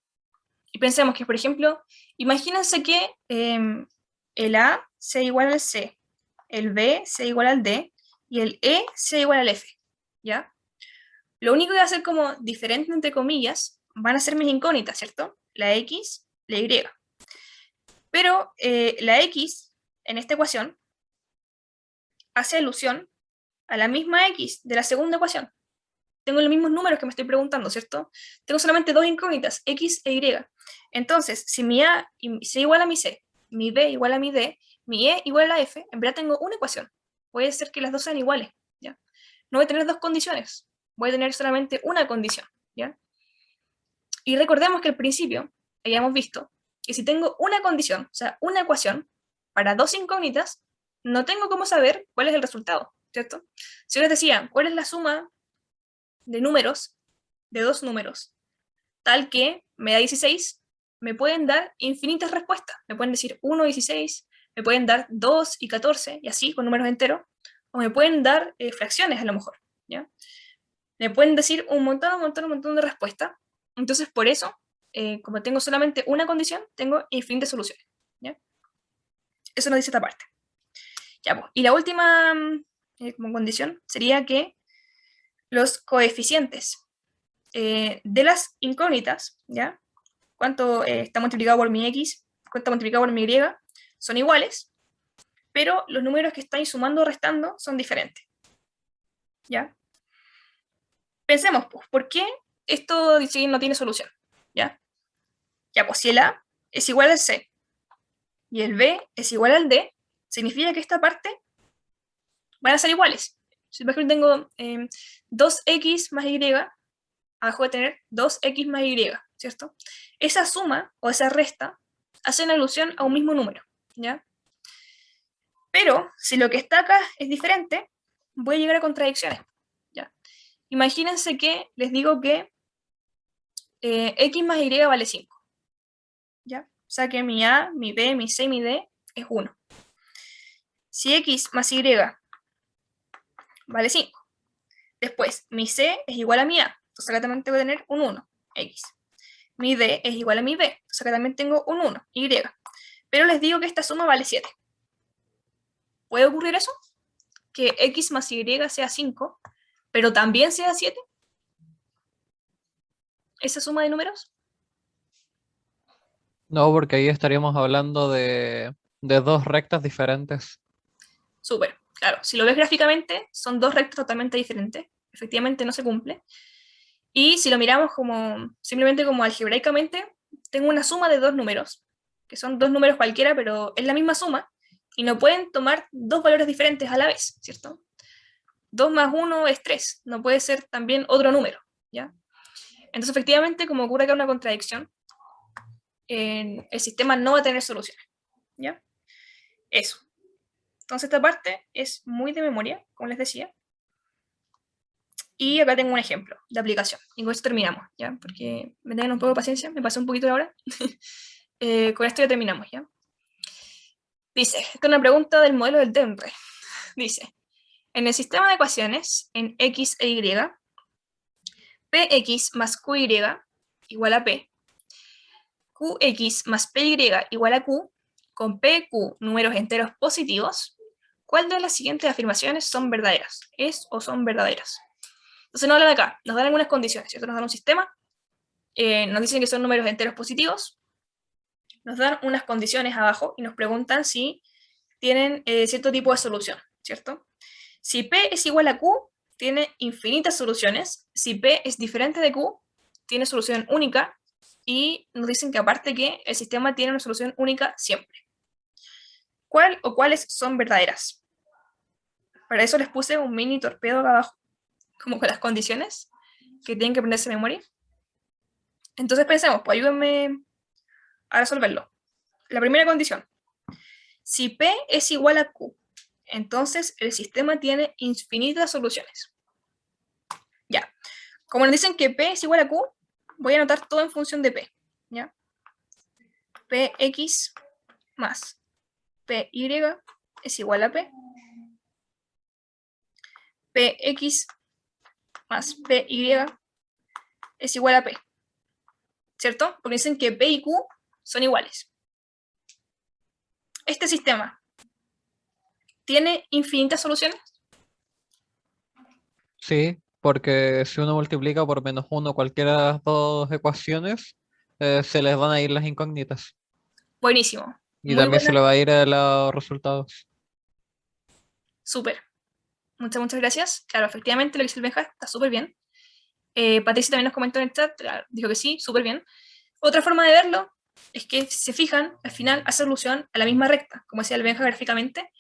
y pensemos que, por ejemplo, imagínense que el A sea igual al C, el B sea igual al D, y el E sea igual al F, ¿ya? Lo único que va a ser como diferente, entre comillas, van a ser mis incógnitas, ¿cierto? La X, la Y. Pero la X, en esta ecuación, hace alusión a la misma X de la segunda ecuación. Tengo los mismos números que me estoy preguntando, ¿cierto? Tengo solamente dos incógnitas, X e Y. Entonces, si mi A sea igual a mi C, mi B igual a mi D, mi E igual a F, en verdad tengo una ecuación. Puede ser que las dos sean iguales, ¿ya? No voy a tener dos condiciones, voy a tener solamente una condición, ¿ya? Y recordemos que al principio habíamos visto que si tengo una condición, o sea, una ecuación, para dos incógnitas, no tengo cómo saber cuál es el resultado, ¿cierto? Si yo les decía, ¿cuál es la suma de números, de dos números, tal que me da 16, me pueden dar infinitas respuestas. Me pueden decir 1, 16, me pueden dar 2 y 14, y así, con números enteros, o me pueden dar fracciones a lo mejor, ¿ya? Me pueden decir un montón de respuestas. Entonces, por eso, como tengo solamente una condición, tengo infinitas soluciones, ¿ya? Eso nos dice esta parte. Ya, pues. Y la última como condición sería que los coeficientes de las incógnitas, ¿ya? Cuánto está multiplicado por mi X, cuánto está multiplicado por mi Y, son iguales, pero los números que están sumando o restando son diferentes, ¿ya? Pensemos, pues, ¿por qué esto no tiene solución? ¿Ya? Ya, pues si el A es igual al C y el B es igual al D, significa que esta parte van a ser iguales. Si por ejemplo tengo 2x más y, abajo de tener 2x más y, ¿cierto? Esa suma o esa resta hacen alusión a un mismo número, ¿ya? Pero si lo que está acá es diferente, voy a llegar a contradicciones, ¿ya? Imagínense que les digo que x más y vale 5, ¿ya? O sea que mi a, mi b, mi c y mi d es 1. Si x más y vale 5, después mi c es igual a mi a, entonces acá también tengo que tener un 1, x. Mi d es igual a mi b, entonces acá también tengo un 1, y. Pero les digo que esta suma vale 7. ¿Puede ocurrir eso? Que x más y sea 5, pero también sea 7. ¿Esa suma de números? No, porque ahí estaríamos hablando de dos rectas diferentes. Súper, claro. Si lo ves gráficamente, son dos rectas totalmente diferentes. Efectivamente no se cumple. Y si lo miramos simplemente como algebraicamente, tengo una suma de dos números, que son dos números cualquiera, pero es la misma suma, y no pueden tomar dos valores diferentes a la vez, ¿cierto? 2 más 1 es 3, no puede ser también otro número, ¿ya? Entonces, efectivamente, como ocurre acá una contradicción, el sistema no va a tener soluciones, ¿ya? Eso. Entonces, esta parte es muy de memoria, como les decía. Y acá tengo un ejemplo de aplicación. Y con esto terminamos, ¿ya? Porque me tengan un poco de paciencia, me pasé un poquito la hora. Con esto ya terminamos, ¿ya? Dice, esta es una pregunta del modelo del DEMRE. Dice, en el sistema de ecuaciones, en x e y, px más qy igual a p, qx más py igual a q, con p, q números enteros positivos, ¿cuál de las siguientes afirmaciones son verdaderas? ¿Es o son verdaderas? Entonces nos hablan acá, nos dan algunas condiciones, ¿cierto? Nos dan un sistema, nos dicen que son números enteros positivos, nos dan unas condiciones abajo y nos preguntan si tienen cierto tipo de solución, ¿cierto? Si P es igual a Q, tiene infinitas soluciones. Si P es diferente de Q, tiene solución única. Y nos dicen que aparte que el sistema tiene una solución única siempre. ¿Cuál o cuáles son verdaderas? Para eso les puse un mini torpedo acá abajo, como con las condiciones que tienen que aprenderse de memoria. Entonces pensemos, pues ayúdenme a resolverlo. La primera condición. Si P es igual a Q, entonces el sistema tiene infinitas soluciones. Ya. Como nos dicen que P es igual a Q, voy a anotar todo en función de P. ¿Ya? Px más Py es igual a P. Px más Py es igual a P. ¿Cierto? Porque dicen que P y Q son iguales. Este sistema tiene infinitas soluciones. Sí, porque si uno multiplica por menos uno cualquiera de las dos ecuaciones, se les van a ir las incógnitas. Buenísimo. Y Muy también se buena. le va a ir a los resultados. Súper. Muchas gracias. Claro, efectivamente lo que dice el Benja está súper bien. Patricia también nos comentó en el chat, claro, dijo que sí, súper bien. Otra forma de verlo es que, si se fijan, al final hace alusión a la misma recta, como decía el Benja gráficamente,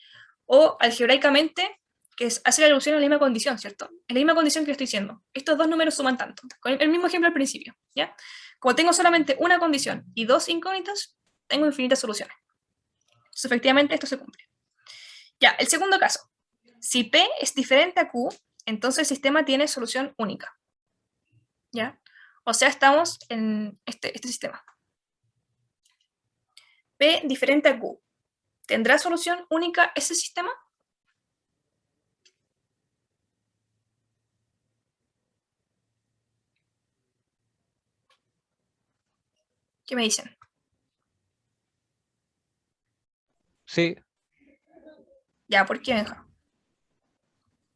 o algebraicamente, que hace alusión a la misma condición, ¿cierto? Es la misma condición que estoy diciendo. Estos dos números suman tanto. Con el mismo ejemplo al principio, ¿ya? Como tengo solamente una condición y dos incógnitas, tengo infinitas soluciones. Entonces, efectivamente, esto se cumple. Ya, el segundo caso. Si P es diferente a Q, entonces el sistema tiene solución única. ¿Ya? O sea, estamos en este sistema. P diferente a Q. ¿Tendrá solución única ese sistema? ¿Qué me dicen? Sí, Ya, ¿por qué, Benja?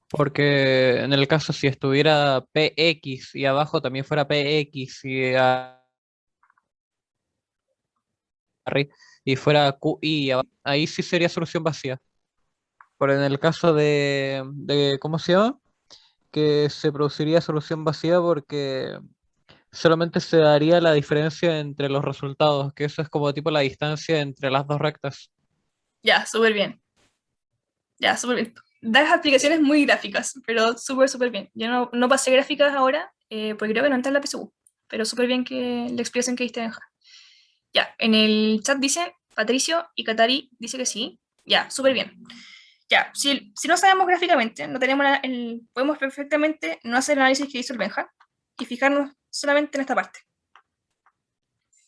porque en el caso si estuviera PX y abajo también fuera PX y fuera QI, ahí sí sería solución vacía. Pero en el caso ¿cómo se llama? Que se produciría solución vacía porque solamente se daría la diferencia entre los resultados, que eso es como tipo la distancia entre las dos rectas. Ya, súper bien. Ya, súper bien. Das aplicaciones muy gráficas, pero súper bien. Yo no pasé gráficas ahora, porque creo que no entra en la PSU, pero súper bien que la explicación que diste, Benja. Ya, en el chat dicen Patricio y Katari dice que sí. Ya, súper bien. Ya, si no sabemos gráficamente, no tenemos podemos perfectamente no hacer el análisis que hizo el Benja y fijarnos solamente en esta parte.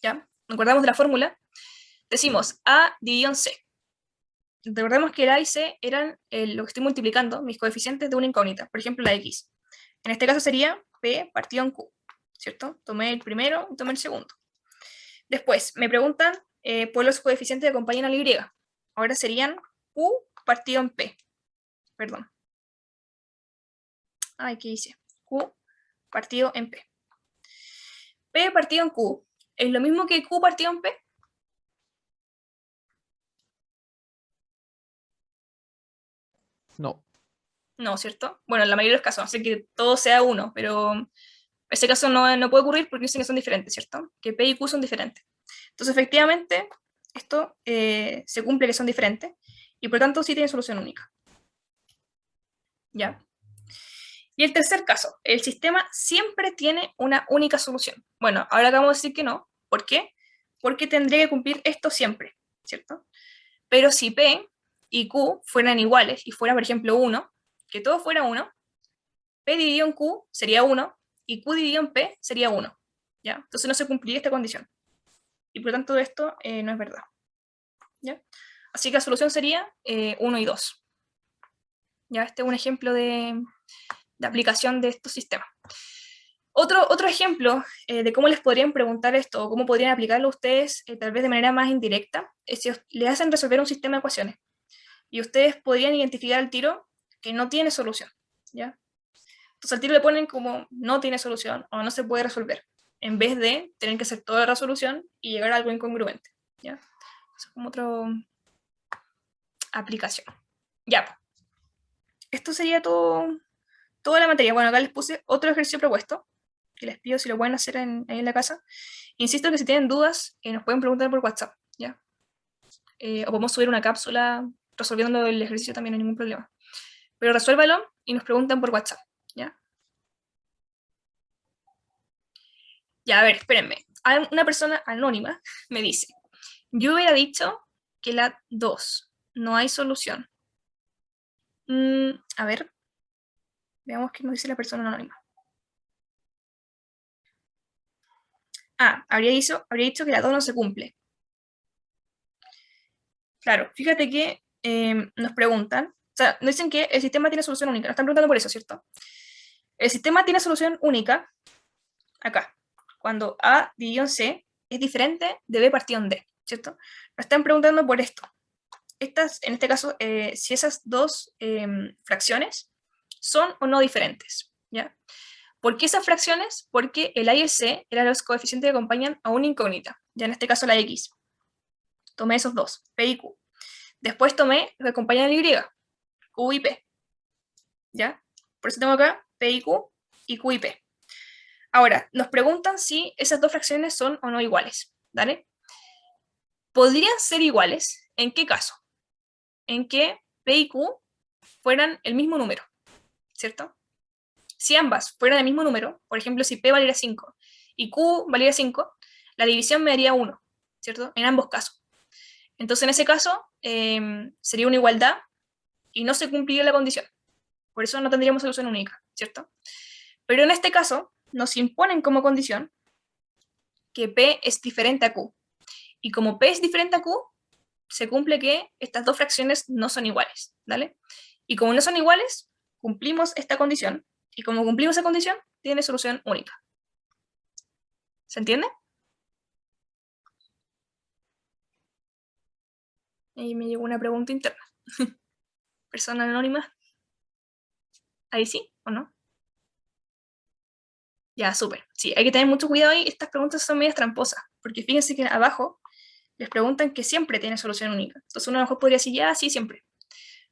¿Ya? Nos acordamos de la fórmula. Decimos A dividido en C. Recordemos que el A y C eran lo que estoy multiplicando, mis coeficientes de una incógnita, por ejemplo la X. En este caso sería P partido en Q, ¿cierto? Tomé el primero y tomé el segundo. Después, me preguntan por los coeficientes que acompañan a la Y. Ahora serían Q partido en P. Perdón. Ay, ¿qué hice? Q partido en P. P partido en Q. ¿Es lo mismo que Q partido en P? No. No, ¿cierto? Bueno, en la mayoría de los casos, así que todo sea 1, pero en ese caso no puede ocurrir porque dicen que son diferentes, ¿cierto? Que P y Q son diferentes. Entonces, efectivamente, esto se cumple que son diferentes y por tanto sí tienen solución única. ¿Ya? Y el tercer caso, el sistema siempre tiene una única solución. Bueno, ahora acabamos de decir que no. ¿Por qué? Porque tendría que cumplir esto siempre, ¿cierto? Pero si P y Q fueran iguales y fuera, por ejemplo, 1, que todo fuera 1, P dividido en Q sería 1 y Q dividido en P sería 1. ¿Ya? Entonces no se cumpliría esta condición. Y por tanto esto no es verdad. ¿Ya? Así que la solución sería 1 y 2. ¿Ya? Este es un ejemplo de aplicación de estos sistemas. Otro ejemplo de cómo les podrían preguntar esto o cómo podrían aplicarlo ustedes tal vez de manera más indirecta es si les hacen resolver un sistema de ecuaciones y ustedes podrían identificar al tiro que no tiene solución, ¿ya? Entonces al tiro le ponen como no tiene solución o no se puede resolver, en vez de tener que hacer toda la resolución y llegar a algo incongruente, ¿ya? Eso es como otra aplicación. Ya, esto sería toda la materia. Bueno, acá les puse otro ejercicio propuesto, que les pido si lo pueden hacer ahí en la casa. Insisto que si tienen dudas, nos pueden preguntar por WhatsApp, ¿ya? O podemos subir una cápsula resolviendo el ejercicio también, no hay ningún problema. Pero resuélvalo y nos preguntan por WhatsApp, ¿ya? Ya, a ver, espérenme. Una persona anónima me dice, yo hubiera dicho que la 2 no hay solución. A ver, veamos qué nos dice la persona anónima. Habría dicho que la 2 no se cumple. Claro, fíjate que nos preguntan, o sea, nos dicen que el sistema tiene solución única, nos están preguntando por eso, ¿cierto? El sistema tiene solución única, acá, cuando A dividido en C es diferente de B partido en D, ¿cierto? Nos están preguntando por esto. En este caso, si esas dos fracciones son o no diferentes, ¿ya? ¿Por qué esas fracciones? Porque el A y el C eran los coeficientes que acompañan a una incógnita, ya en este caso la X. Tomé esos dos, P y Q. Después tomé lo que acompañan a la Y, Q y P, ¿ya? Por eso tengo acá P y Q y P. Ahora, nos preguntan si esas dos fracciones son o no iguales, ¿vale? ¿Podrían ser iguales? ¿En qué caso? En que P y Q fueran el mismo número, ¿cierto? Si ambas fueran el mismo número, por ejemplo, si P valiera 5 y Q valiera 5, la división me daría 1, ¿cierto? En ambos casos. Entonces, en ese caso, sería una igualdad y no se cumpliría la condición. Por eso no tendríamos solución única, ¿cierto? Pero en este caso, nos imponen como condición que P es diferente a Q. Y como P es diferente a Q, se cumple que estas dos fracciones no son iguales, ¿vale? Y como no son iguales, cumplimos esta condición. Y como cumplimos esa condición, tiene solución única. ¿Se entiende? Y me llegó una pregunta interna. Persona anónima. ¿Ahí sí o no? Ya, súper. Sí, hay que tener mucho cuidado ahí. Estas preguntas son medias tramposas. Porque fíjense que abajo les preguntan que siempre tiene solución única. Entonces uno a lo mejor podría decir, ya, sí, siempre.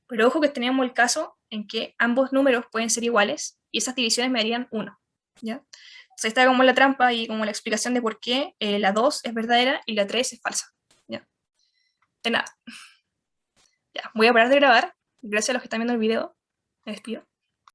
Pero ojo que tenemos el caso en que ambos números pueden ser iguales y esas divisiones me darían 1, ¿ya? Entonces está como la trampa y como la explicación de por qué la 2 es verdadera y la 3 es falsa, ¿ya? De nada. Ya, voy a parar de grabar. Gracias a los que están viendo el video. Me despido.